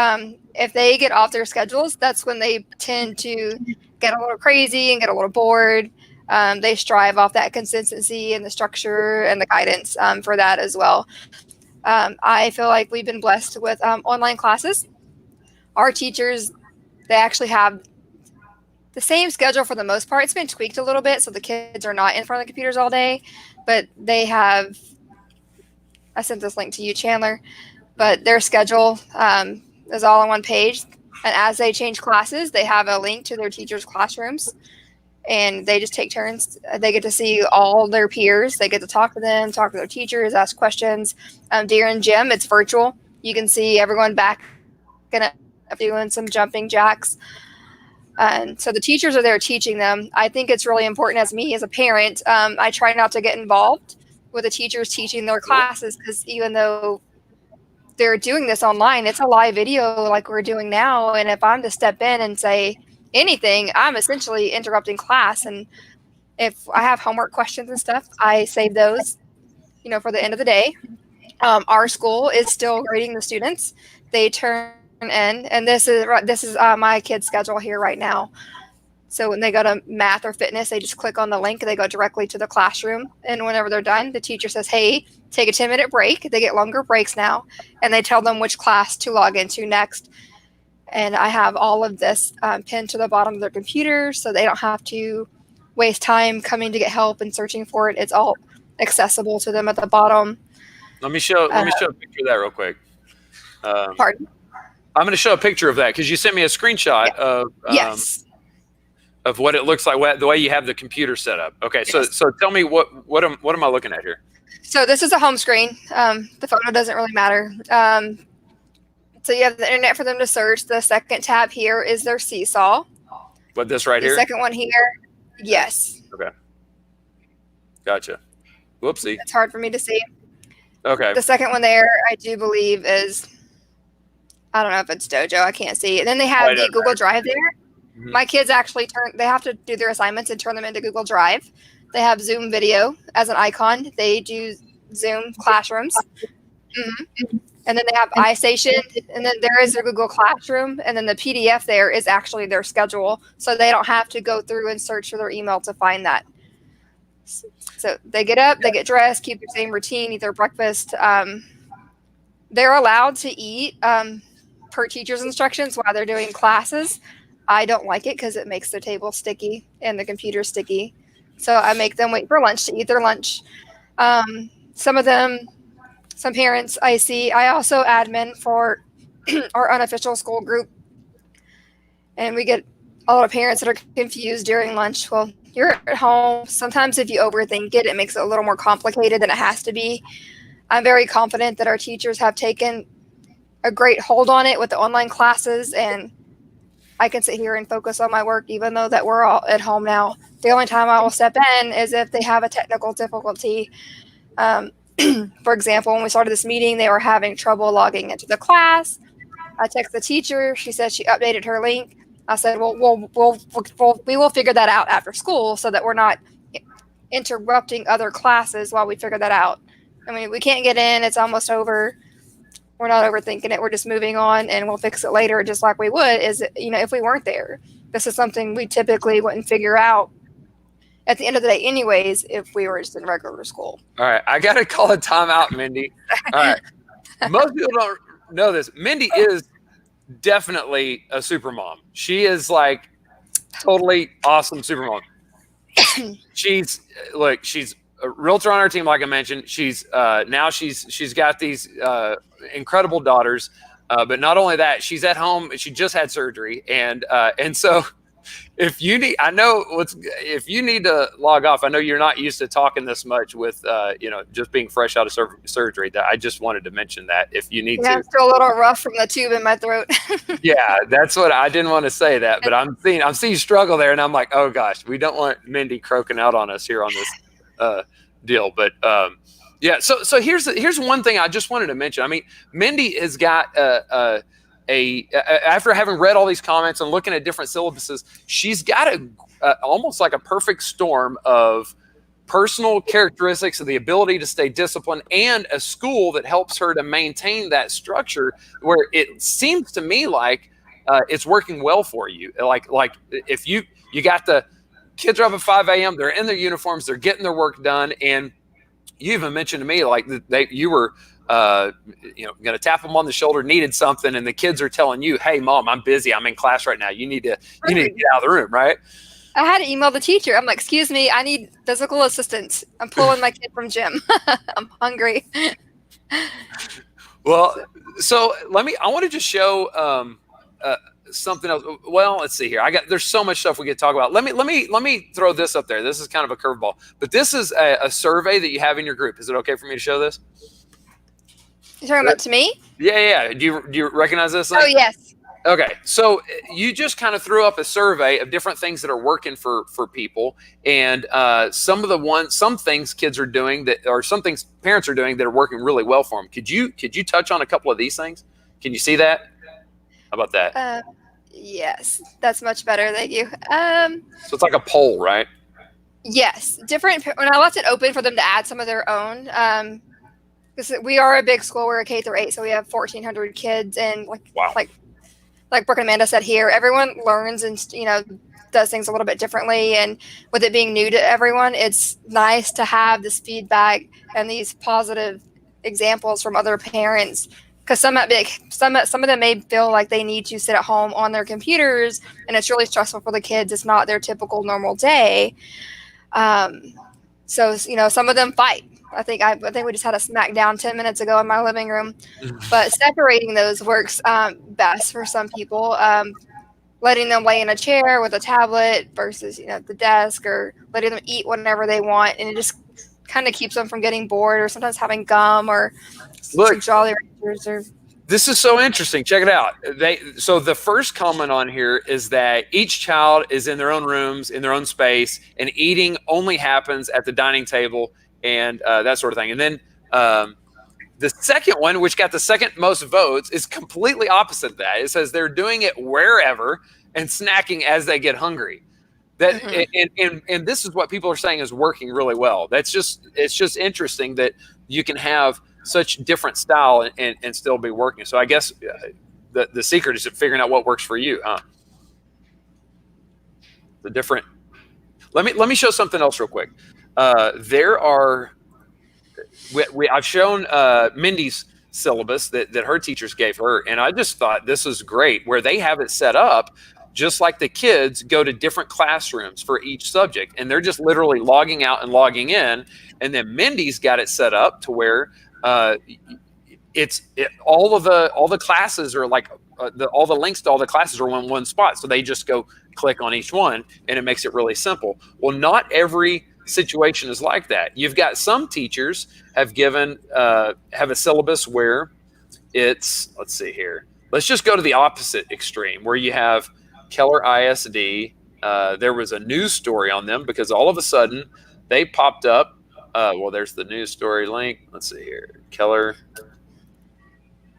S4: If they get off their schedules, that's when they tend to get a little crazy and get a little bored. They strive off that consistency and the structure and the guidance for that as well. I feel like we've been blessed with online classes. Our teachers, they actually have the same schedule for the most part. It's been tweaked a little bit, so the kids are not in front of the computers all day, but they have, I sent this link to you, Chandler, but their schedule is all on one page. And as they change classes, they have a link to their teachers' classrooms, and they just take turns. They get to see all their peers. They get to talk to them, talk to their teachers, ask questions. During gym, it's virtual. You can see everyone back and doing some jumping jacks. And so the teachers are there teaching them. I think it's really important as me as a parent. I try not to get involved with the teachers teaching their classes, because even though they're doing this online, it's a live video like we're doing now. And if I'm to step in and say anything, I'm essentially interrupting class. And if I have homework questions and stuff, I save those, for the end of the day. Our school is still grading the students. They turn in, and this is my kids' schedule here right now. So when they go to math or fitness, they just click on the link and they go directly to the classroom. And whenever they're done, the teacher says, hey, take a 10-minute break. They get longer breaks now, and they tell them which class to log into next. And I have all of this pinned to the bottom of their computer, so they don't have to waste time coming to get help and searching for it. It's all accessible to them at the bottom.
S1: Let me show a picture of that real quick.
S4: Pardon?
S1: I'm going to show a picture of that because you sent me a screenshot of
S4: Yes.
S1: Of what it looks like, the way you have the computer set up. Okay, yes. So tell me what am I looking at here?
S4: So this is a home screen. The photo doesn't really matter. So you have the internet for them to search. The second tab here is their seesaw.
S1: What, this right here?
S4: The second one here, yes.
S1: Okay. Gotcha. Whoopsie.
S4: It's hard for me to see.
S1: Okay.
S4: The second one there, I do believe is, I don't know if it's Dojo. I can't see. And then they have the Google Drive there. Mm-hmm. My kids actually they have to do their assignments and turn them into Google Drive. They have Zoom video as an icon. They do Zoom classrooms. Mm-hmm. And then they have iStation, and then there is their Google Classroom, and then the PDF there is actually their schedule, so they don't have to go through and search for their email to find that. So they get up, they get dressed, keep the same routine, eat their breakfast. They're allowed to eat per teacher's instructions while they're doing classes. I don't like it because it makes their table sticky and the computer sticky. So I make them wait for lunch to eat their lunch. Some parents I see. I also admin for our unofficial school group. And we get a lot of parents that are confused during lunch. Well, you're at home. Sometimes if you overthink it, it makes it a little more complicated than it has to be. I'm very confident that our teachers have taken a great hold on it with the online classes, and I can sit here and focus on my work even though that we're all at home now. The only time I will step in is if they have a technical difficulty. For example, when we started this meeting, they were having trouble logging into the class. I texted the teacher. She said she updated her link. I said, well, we will figure that out after school so that we're not interrupting other classes while we figure that out. I mean, we can't get in. It's almost over. We're not overthinking it. We're just moving on, and we'll fix it later, just like we would, if we weren't there. This is something we typically wouldn't figure out at the end of the day anyways if we were just in regular school.
S1: All right. I got to call a timeout, Mindy. All right. Most people don't know this. Mindy is definitely a super mom. She is like totally awesome super mom. She's a realtor on our team, like I mentioned. She's got these incredible daughters, but not only that, she's at home. She just had surgery, and so if you need to log off, I know you're not used to talking this much with just being fresh out of surgery. That I just wanted to mention that if you need to.
S4: I'm still a little rough from the tube in my throat.
S1: Yeah, that's what I didn't want to say that, but I'm seeing struggle there, and I'm like, oh gosh, we don't want Mindy croaking out on us here on this deal. But yeah, so here's one thing I just wanted to mention. I mean, Mindy has got after having read all these comments and looking at different syllabuses, she's got almost like a perfect storm of personal characteristics of the ability to stay disciplined and a school that helps her to maintain that structure where it seems to me like it's working well for you. Like if you got the kids are up at 5 a.m., they're in their uniforms, they're getting their work done. And you even mentioned to me like you were going to tap them on the shoulder, needed something, and the kids are telling you, hey mom, I'm busy, I'm in class right now, you need to get out of the room, right?
S4: I had to email the teacher. I'm like, excuse me, I need physical assistance, I'm pulling my kid from gym. I'm hungry.
S1: Well, so I want to just show something else. Well, let's see here. There's so much stuff we could talk about. Let me throw this up there. This is kind of a curveball, but this is a survey that you have in your group. Is it okay for me to show this?
S4: You're talking about to me?
S1: Yeah. Do you recognize this thing?
S4: Oh, yes.
S1: Okay. So you just kind of threw up a survey of different things that are working for people. And some things kids are doing some things parents are doing that are working really well for them. Could you touch on a couple of these things? Can you see that? How about that?
S4: Yes, that's much better. Thank you.
S1: So it's like a poll, right?
S4: Yes. When I left it open for them to add some of their own, because we are a big school, we're a K-8, so we have 1,400 kids, and like Brooke and Amanda said here, everyone learns and does things a little bit differently. And with it being new to everyone, it's nice to have this feedback and these positive examples from other parents. Because some of them may feel like they need to sit at home on their computers, and it's really stressful for the kids. It's not their typical normal day. So some of them fight. I think we just had a smackdown 10 minutes ago in my living room. But separating those works best for some people. Letting them lay in a chair with a tablet versus the desk, or letting them eat whenever they want, and it just kind of keeps them from getting bored, or sometimes having gum or some Jolly Ranchers. Or
S1: this is so interesting. Check it out. So the first comment on here is that each child is in their own rooms, in their own space, and eating only happens at the dining table and that sort of thing. And then the second one, which got the second most votes, is completely opposite of that. It says they're doing it wherever and snacking as they get hungry. That and this is what people are saying is working really well. It's just interesting that you can have such different style and still be working. So I guess the secret is figuring out what works for you, huh? The different. Let me show something else real quick. There are. I've shown Mindy's syllabus that her teachers gave her, and I just thought this was great, where they have it set up just like the kids go to different classrooms for each subject, and they're just literally logging out and logging in. And then Mindy's got it set up to where all the classes are like all the links to all the classes are in one spot, so they just go click on each one, and it makes it really simple. Well, not every situation is like that. You've got some teachers have a syllabus where it's, let's see here. Let's just go to the opposite extreme where you have Keller ISD. There was a news story on them because all of a sudden they popped up Well, there's the news story link. Let's see here. Keller.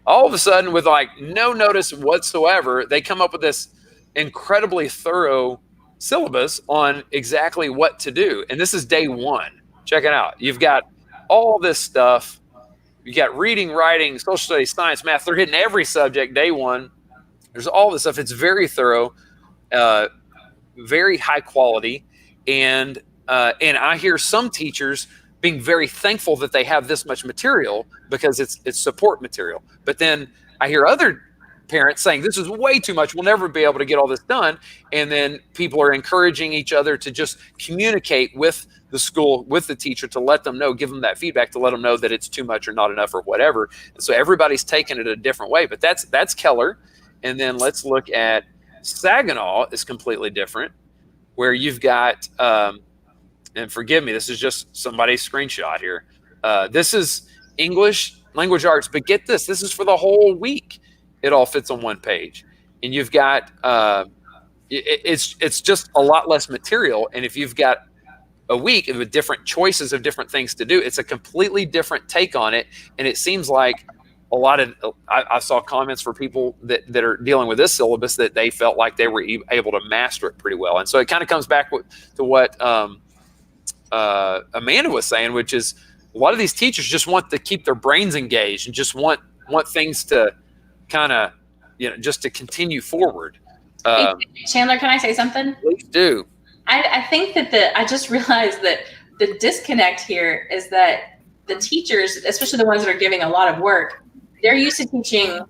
S1: All of a sudden, with like no notice whatsoever, they come up with this incredibly thorough syllabus on exactly what to do. And this is day one. Check it out. You've got all this stuff. You got reading, writing, social studies, science, math. They're hitting every subject day one. There's all this stuff. It's very thorough, very high quality. And I hear some teachers being very thankful that they have this much material because it's support material. But then I hear other parents saying this is way too much. We'll never be able to get all this done. And then people are encouraging each other to just communicate with the school, with the teacher, to let them know, give them that feedback, to let them know that it's too much or not enough or whatever. And so everybody's taking it a different way. But that's Keller. And then let's look at Saginaw is completely different, where you've got and forgive me, this is just somebody's screenshot here. This is English language arts, but get this is for the whole week. It all fits on one page, and you've got it's just a lot less material. And if you've got a week with different choices of different things to do, it's a completely different take on it. And it seems like a lot of I saw comments for people that are dealing with this syllabus that they felt like they were able to master it pretty well. And so it kind of comes back to what Amanda was saying, which is a lot of these teachers just want to keep their brains engaged and just want things to kind of, just to continue forward.
S3: Chandler, can I say something?
S1: Please do.
S3: I think that I just realized that the disconnect here is that the teachers, especially the ones that are giving a lot of work, they're used to teaching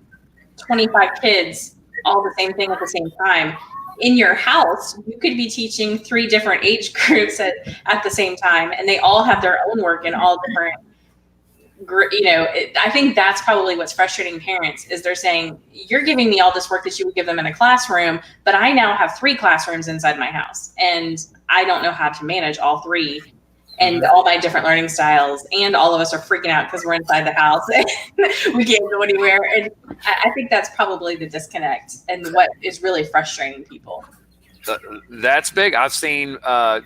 S3: 25 kids all the same thing at the same time. In your house, you could be teaching 3 different age groups at the same time, and they all have their own work in all different, I think that's probably what's frustrating parents is they're saying, you're giving me all this work that you would give them in a classroom, but I now have 3 classrooms inside my house, and I don't know how to manage all 3 and all my different learning styles, and all of us are freaking out because we're inside the house and we can't go anywhere. And I think that's probably the disconnect and what is really frustrating people.
S1: That's big. I've seen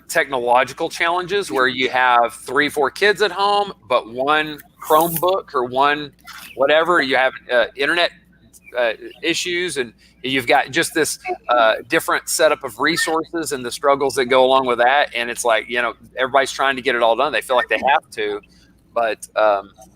S1: technological challenges where you have 3-4 kids at home, but one Chromebook or one whatever, you have internet issues, and you've got just this different setup of resources and the struggles that go along with that. And it's like, everybody's trying to get it all done. They feel like they have to, but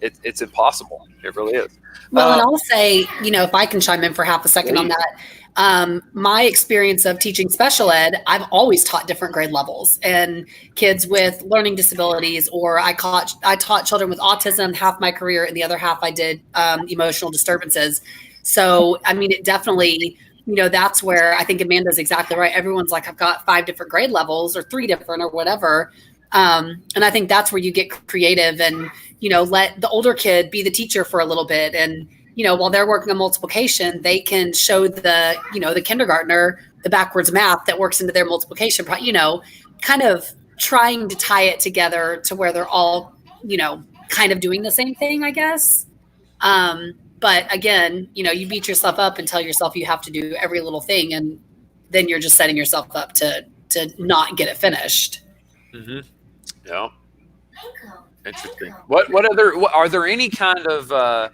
S1: it's impossible. It really is.
S2: Well, and I'll say, if I can chime in for half a second on that, my experience of teaching special ed, I've always taught different grade levels and kids with learning disabilities, or I taught children with autism half my career, and the other half I did emotional disturbances. So, I mean, it definitely, that's where I think Amanda's exactly right. Everyone's like, I've got 5 different grade levels or 3 different or whatever. And I think that's where you get creative and, let the older kid be the teacher for a little bit. And, while they're working on multiplication, they can show the kindergartner the backwards math that works into their multiplication, kind of trying to tie it together to where they're all, kind of doing the same thing, I guess. But again, you beat yourself up and tell yourself you have to do every little thing, and then you're just setting yourself up to not get it finished.
S1: Mm-hmm. Yeah. Interesting. What are there any kind of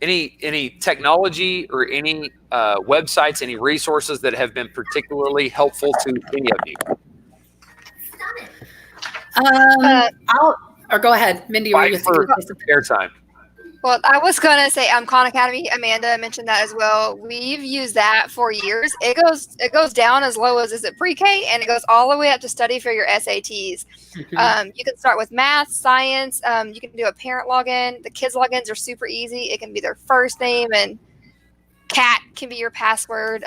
S1: any technology or any websites, any resources that have been particularly helpful to any of you?
S2: Or go ahead, Mindy.
S1: Fight for airtime.
S4: Well, I was going to say Khan Academy. Amanda mentioned that as well. We've used that for years. It goes down as low as, is it pre-K? And it goes all the way up to study for your SATs. You can start with math, science. You can do a parent login. The kids' logins are super easy. It can be their first name, and cat can be your password.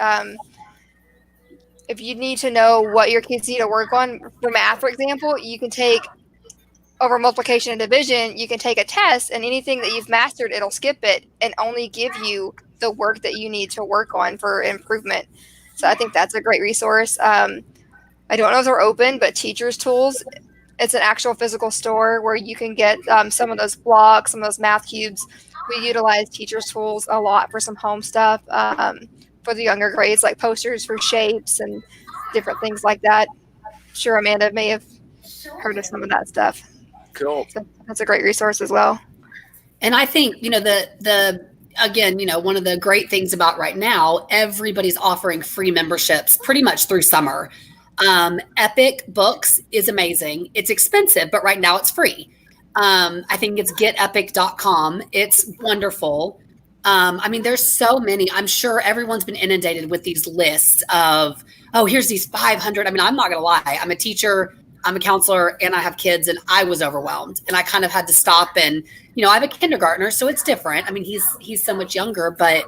S4: If you need to know what your kids need to work on for math, for example, you can take over multiplication and division, you can take a test, and anything that you've mastered, it'll skip it and only give you the work that you need to work on for improvement. So I think that's a great resource. I don't know if they're open, but Teachers Tools, it's an actual physical store where you can get some of those blocks, some of those math cubes. We utilize Teachers Tools a lot for some home stuff for the younger grades, like posters for shapes and different things like that. I'm sure Amanda may have heard of some of that stuff.
S1: Cool.
S4: So that's a great resource as well.
S2: And I think, again, one of the great things about right now, everybody's offering free memberships pretty much through summer. Epic Books is amazing. It's expensive, but right now it's free. I think it's getepic.com. It's wonderful. There's so many. I'm sure everyone's been inundated with these lists of, here's these 500. I'm not going to lie. I'm a teacher, I'm a counselor, and I have kids, and I was overwhelmed. And I kind of had to stop and, I have a kindergartner, so it's different. He's so much younger, but,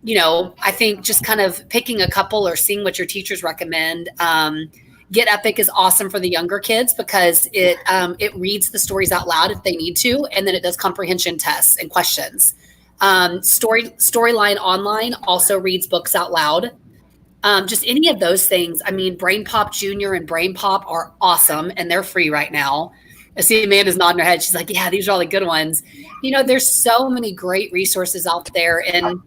S2: I think just kind of picking a couple or seeing what your teachers recommend. Get Epic is awesome for the younger kids because it reads the stories out loud if they need to, and then it does comprehension tests and questions. Storyline Online also reads books out loud. Just any of those things. Brain Pop Junior and Brain Pop are awesome, and they're free right now. I see Amanda's nodding her head. She's like, yeah, these are all the good ones. There's so many great resources out there, and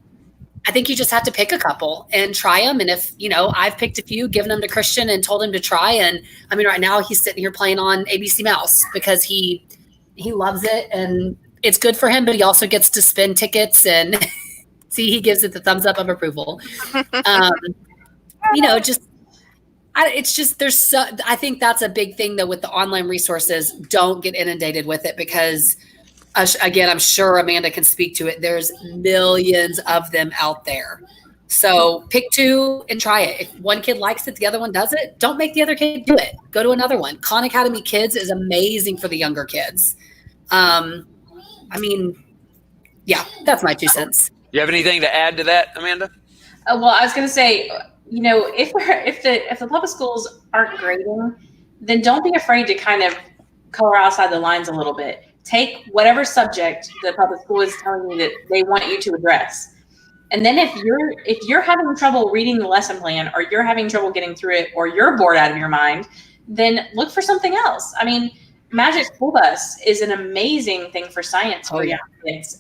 S2: I think you just have to pick a couple and try them. And if, I've picked a few, given them to Christian and told him to try. And right now he's sitting here playing on ABC Mouse because he loves it and it's good for him, but he also gets to spin tickets and see, he gives it the thumbs up of approval. I think that's a big thing though with the online resources. Don't get inundated with it because again, I'm sure Amanda can speak to it. There's millions of them out there. So pick two and try it. If one kid likes it, the other one doesn't, don't make the other kid do it. Go to another one. Khan Academy Kids is amazing for the younger kids. Yeah, that's my 2 cents.
S1: You have anything to add to that, Amanda?
S3: Well, I was going to say, if the public schools aren't grading, then don't be afraid to kind of color outside the lines a little bit. Take whatever subject the public school is telling you that they want you to address. And then if you're having trouble reading the lesson plan, or you're having trouble getting through it, or you're bored out of your mind, then look for something else. Magic School Bus is an amazing thing for science for young kids.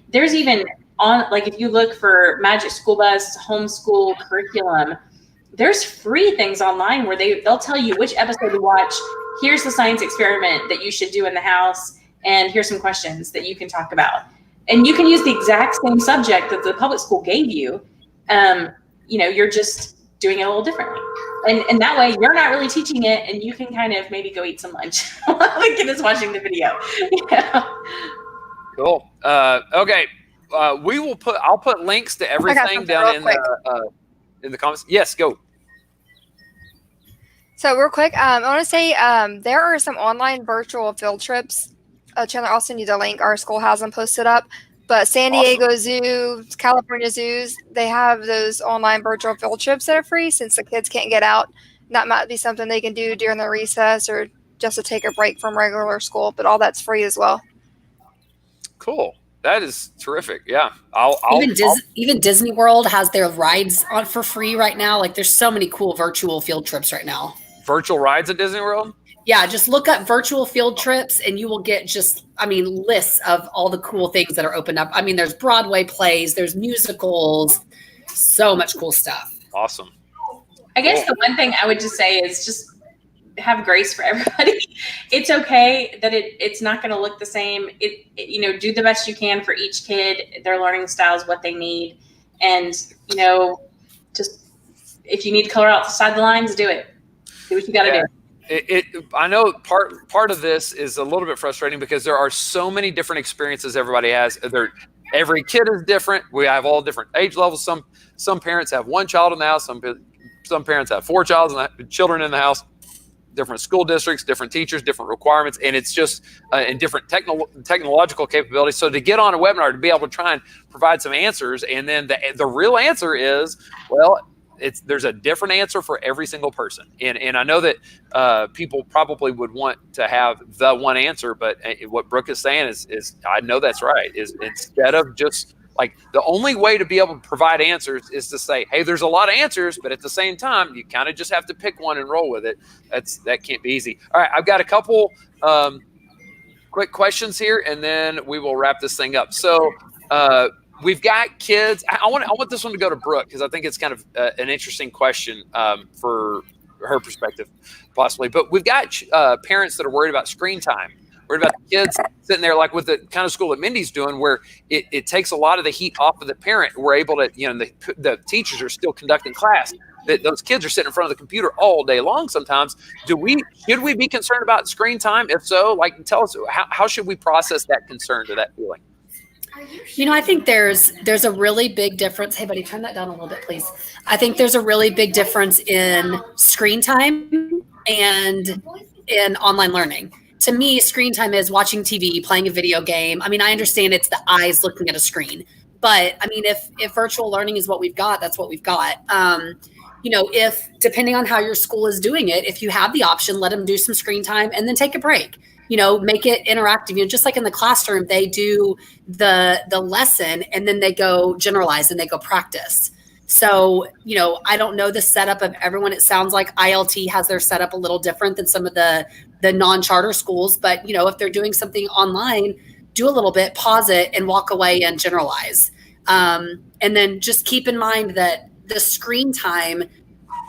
S3: There's even if you look for Magic School Bus, homeschool curriculum, there's free things online where they'll tell you which episode to watch. Here's the science experiment that you should do in the house. And here's some questions that you can talk about. And you can use the exact same subject that the public school gave you. You're just doing it a little differently. And that way you're not really teaching it, and you can kind of maybe go eat some lunch while the kid is watching the video.
S1: Cool. Okay. I'll put links to everything down in the comments. Yes, go.
S4: So real quick, I want to say there are some online virtual field trips. Chandler, I'll send you the link. Our school has them posted up. But San Diego Zoo, California zoos, they have those online virtual field trips that are free since the kids can't get out. That might be something they can do during their recess or just to take a break from regular school. But all that's free as well.
S1: Cool. That is terrific. Yeah.
S2: Even Disney World has their rides on for free right now. There's so many cool virtual field trips right now.
S1: Virtual rides at Disney World?
S2: Yeah, just look up virtual field trips and you will get lists of all the cool things that are opened up. There's Broadway plays, there's musicals, so much cool stuff.
S1: Awesome.
S3: I guess the one thing I would just say is just have grace for everybody. It's okay that it's not going to look the same. Do the best you can for each kid, their learning styles, what they need. And, just if you need to color outside the lines, do it. Do what you got to do.
S1: I know part of this is a little bit frustrating because there are so many different experiences everybody has. Every kid is different. We have all different age levels. Some parents have one child in the house. Some parents have 4 children in the house. Different school districts, different teachers, different requirements, and it's just in different technological capabilities. So to get on a webinar to be able to try and provide some answers, and then the real answer is, well, there's a different answer for every single person. And I know that people probably would want to have the one answer, but what Brooke is saying is I know that's right, is instead of just the only way to be able to provide answers is to say, hey, there's a lot of answers, but at the same time, you kind of just have to pick one and roll with it. That can't be easy. All right, I've got a couple quick questions here, and then we will wrap this thing up. So we've got kids. I want this one to go to Brooke because I think it's kind of an interesting question for her perspective, possibly. But we've got parents that are worried about screen time worried about the kids sitting there, like with the kind of school that Mindy's doing, where it takes a lot of the heat off of the parent. We're able to, the teachers are still conducting class. That those kids are sitting in front of the computer all day long sometimes. Should we be concerned about screen time? If so, like, tell us, how should we process that concern to that feeling?
S2: I think there's a really big difference. Hey, buddy, turn that down a little bit, please. I think there's a really big difference in screen time and in online learning. To me, screen time is watching TV, playing a video game. I mean, I understand it's the eyes looking at a screen, but I mean, if virtual learning is what we've got, that's what we've got. If depending on how your school is doing it, if you have the option, let them do some screen time and then take a break. Make it interactive. Just like in the classroom, they do the lesson and then they go generalize and they go practice. So, I don't know the setup of everyone. It sounds like ILT has their setup a little different than some of the non-charter schools. But, if they're doing something online, do a little bit, pause it and walk away and generalize. And then just keep in mind that the screen time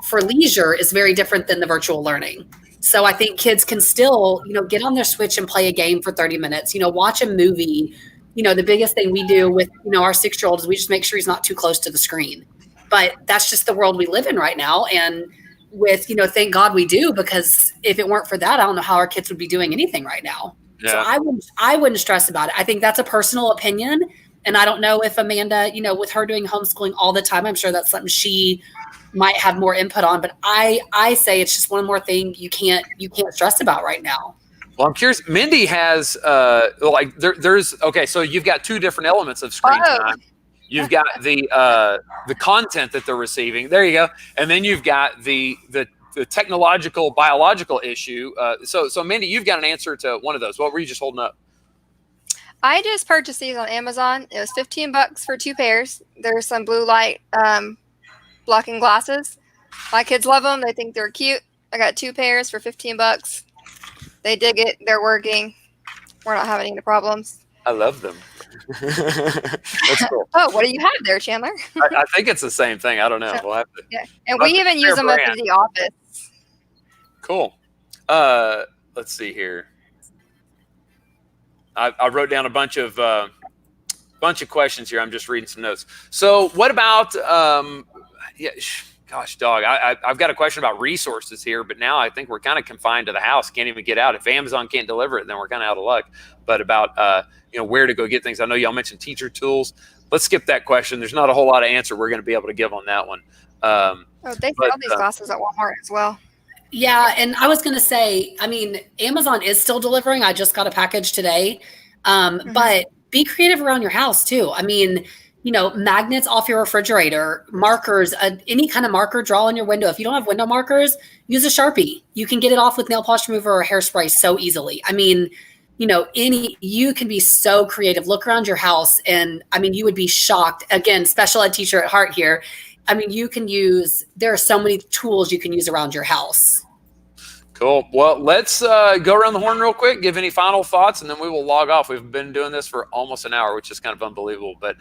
S2: for leisure is very different than the virtual learning. So I think kids can still, get on their Switch and play a game for 30 minutes, watch a movie. The biggest thing we do with, our 6-year-old is we just make sure he's not too close to the screen. But that's just the world we live in right now. And with, thank God we do, because if it weren't for that, I don't know how our kids would be doing anything right now. Yeah. So I wouldn't stress about it. I think that's a personal opinion. And I don't know if Amanda, with her doing homeschooling all the time, I'm sure that's something she might have more input on. But I say it's just one more thing you can't stress about right now.
S1: Well, I'm curious. Mindy has there's okay. So you've got two different elements of screen time. You've got the content that they're receiving. There you go. And then you've got the technological, biological issue. So Mindy, you've got an answer to one of those. What were you just holding up?
S4: I just purchased these on Amazon. It was $15 for 2 pairs. There's some blue light blocking glasses. My kids love them. They think they're cute. I got 2 pairs for $15. They dig it. They're working. We're not having any problems.
S1: I love them. That's cool.
S4: Oh, what do you have there, Chandler?
S1: I think it's the same thing. I don't know. We'll have to,
S4: yeah, and we even use them up in the office.
S1: Cool. Let's see here. I wrote down a bunch of questions here. I'm just reading some notes. So what about gosh, dog, I've got a question about resources here, but now I think we're kind of confined to the house. Can't even get out. If Amazon can't deliver it, then we're kind of out of luck. But about where to go get things. I know y'all mentioned teacher tools. Let's skip that question. There's not a whole lot of answer we're going to be able to give on that one.
S4: They sell these glasses at Walmart as well.
S2: Yeah, and I was going to say, I mean, Amazon is still delivering. I just got a package today. But be creative around your house too. I mean, magnets off your refrigerator, markers, any kind of marker, draw on your window. If you don't have window markers, use a Sharpie. You can get it off with nail polish remover or hairspray so easily. I mean, you can be so creative. Look around your house and I mean, you would be shocked. Again, special ed teacher at heart here. I mean, there are so many tools you can use around your house.
S1: Cool. Well, let's go around the horn real quick, give any final thoughts, and then we will log off. We've been doing this for almost an hour, which is kind of unbelievable. But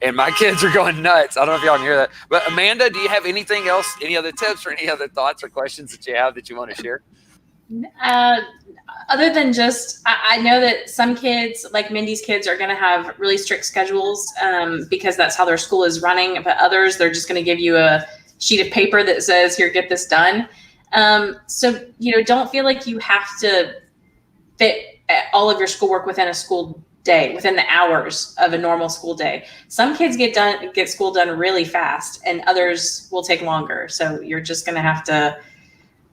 S1: and my kids are going nuts. I don't know if y'all can hear that. But Amanda, do you have anything else, any other tips or any other thoughts or questions that you have that you want to share?
S3: Other than just, I know that some kids, like Mindy's kids, are going to have really strict schedules because that's how their school is running. But others, they're just going to give you a sheet of paper that says, here, get this done. So, don't feel like you have to fit all of your schoolwork within a school day, within the hours of a normal school day. Some kids get school done really fast and others will take longer. So you're just going to have to,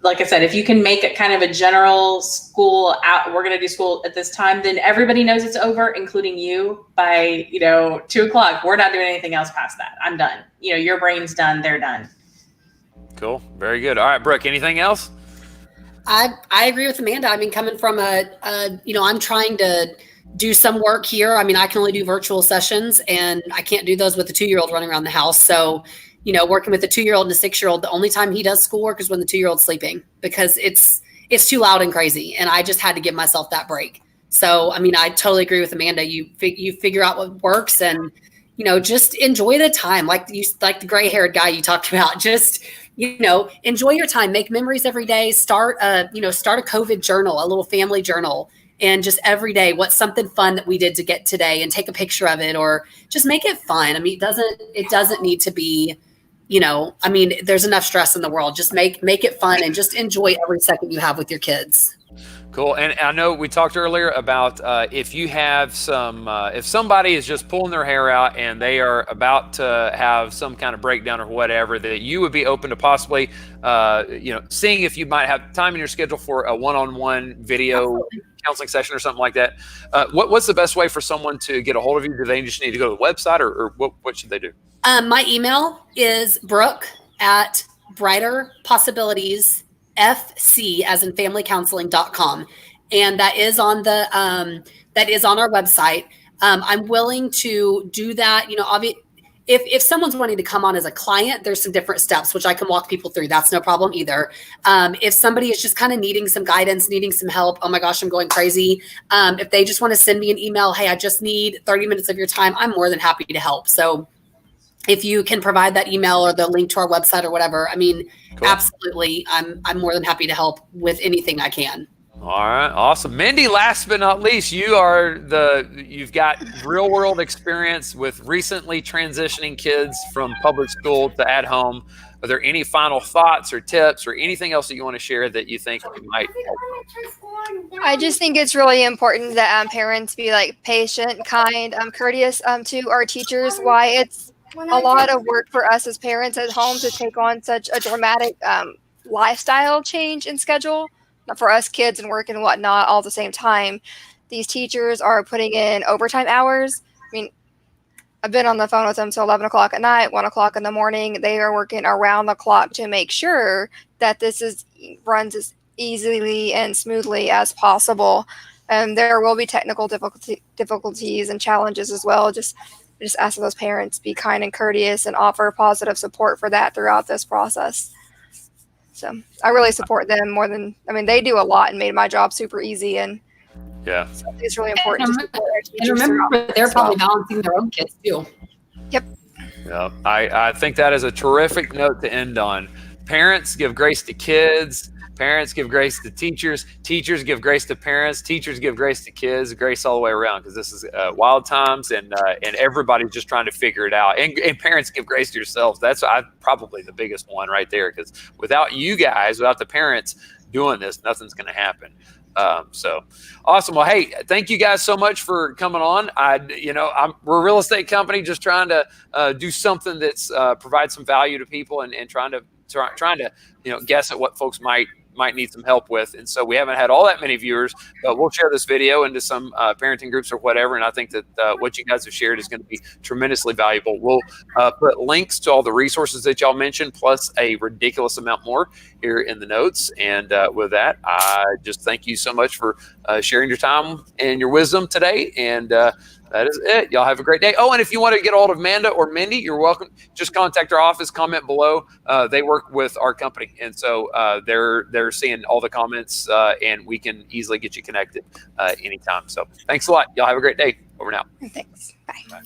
S3: like I said, if you can make it kind of a general school out, we're going to do school at this time, then everybody knows it's over, including you by, 2:00. We're not doing anything else past that. I'm done. Your brain's done. They're done.
S1: Cool. Very good. All right, Brooke, anything else?
S2: I agree with Amanda. I mean, coming from I'm trying to do some work here. I mean, I can only do virtual sessions and I can't do those with a 2-year-old running around the house. So, working with a 2-year-old and a 6-year-old, the only time he does schoolwork is when the 2-year-old's sleeping because it's too loud and crazy. And I just had to give myself that break. So, I mean, I totally agree with Amanda. You figure out what works and, just enjoy the time. Like the gray haired guy you talked about, just enjoy your time, make memories every day, start a COVID journal, a little family journal. And just every day, what's something fun that we did to get today, and take a picture of it, or just make it fun. I mean, it doesn't need to be, there's enough stress in the world. Just make it fun and just enjoy every second you have with your kids.
S1: Cool. And I know we talked earlier about if you have if somebody is just pulling their hair out and they are about to have some kind of breakdown or whatever, that you would be open to possibly, seeing if you might have time in your schedule for a one-on-one video
S2: Absolutely.
S1: counseling session or something like that. What's the best way for someone to get a hold of you? Do they just need to go to the website, or what should they do? My
S2: email is Brooke at brighterpossibilitiesfc, as in familycounseling.com. And that is on our website. I'm willing to do that. If someone's wanting to come on as a client, there's some different steps, which I can walk people through. That's no problem either. If somebody is just kind of needing some guidance, needing some help, oh my gosh, I'm going crazy. If they just want to send me an email, hey, I just need 30 minutes of your time, I'm more than happy to help. So if you can provide that email or the link to our website or whatever, cool. Absolutely. I'm more than happy to help with anything I can.
S1: All right. Awesome. Mindy, last but not least, you've got real world experience with recently transitioning kids from public school to at home. Are there any final thoughts or tips or anything else that you want to share that you think might help?
S4: I just think it's really important that parents be patient, kind, courteous to our teachers. Why it's a lot of work for us as parents at home to take on such a dramatic lifestyle change in schedule. For us kids and work and whatnot all at the same time. These teachers are putting in overtime hours. I've been on the phone with them till 11 o'clock at night, 1 o'clock in the morning. They are working around the clock to make sure that this runs as easily and smoothly as possible. And there will be technical difficulties and challenges as well. Just ask those parents be kind and courteous and offer positive support for that throughout this process. So I really support them more than, they do a lot and made my job super easy. And
S1: yeah,
S4: so it's really important.
S2: And remember, they're probably balancing their own kids too.
S4: Yep.
S1: Yeah, I think that is a terrific note to end on. Parents give grace to kids. Parents give grace to teachers. Teachers give grace to parents. Teachers give grace to kids. Grace all the way around, because this is wild times, and everybody's just trying to figure it out. And parents give grace to yourselves. That's probably the biggest one right there, because without you guys, without the parents doing this, nothing's going to happen. So awesome. Well, hey, thank you guys so much for coming on. We're a real estate company just trying to do something that's provide some value to people, and trying to guess at what folks might need some help with. And so we haven't had all that many viewers, but we'll share this video into some parenting groups or whatever. And I think that what you guys have shared is going to be tremendously valuable. We'll put links to all the resources that y'all mentioned, plus a ridiculous amount more here in the notes. And with that, I just thank you so much for sharing your time and your wisdom today. And that is it. Y'all have a great day. Oh, and if you want to get a hold of Amanda or Mindy, you're welcome. Just contact our office, comment below. They work with our company. And so they're seeing all the comments, and we can easily get you connected anytime. So thanks a lot. Y'all have a great day. Over now.
S4: Thanks. Bye.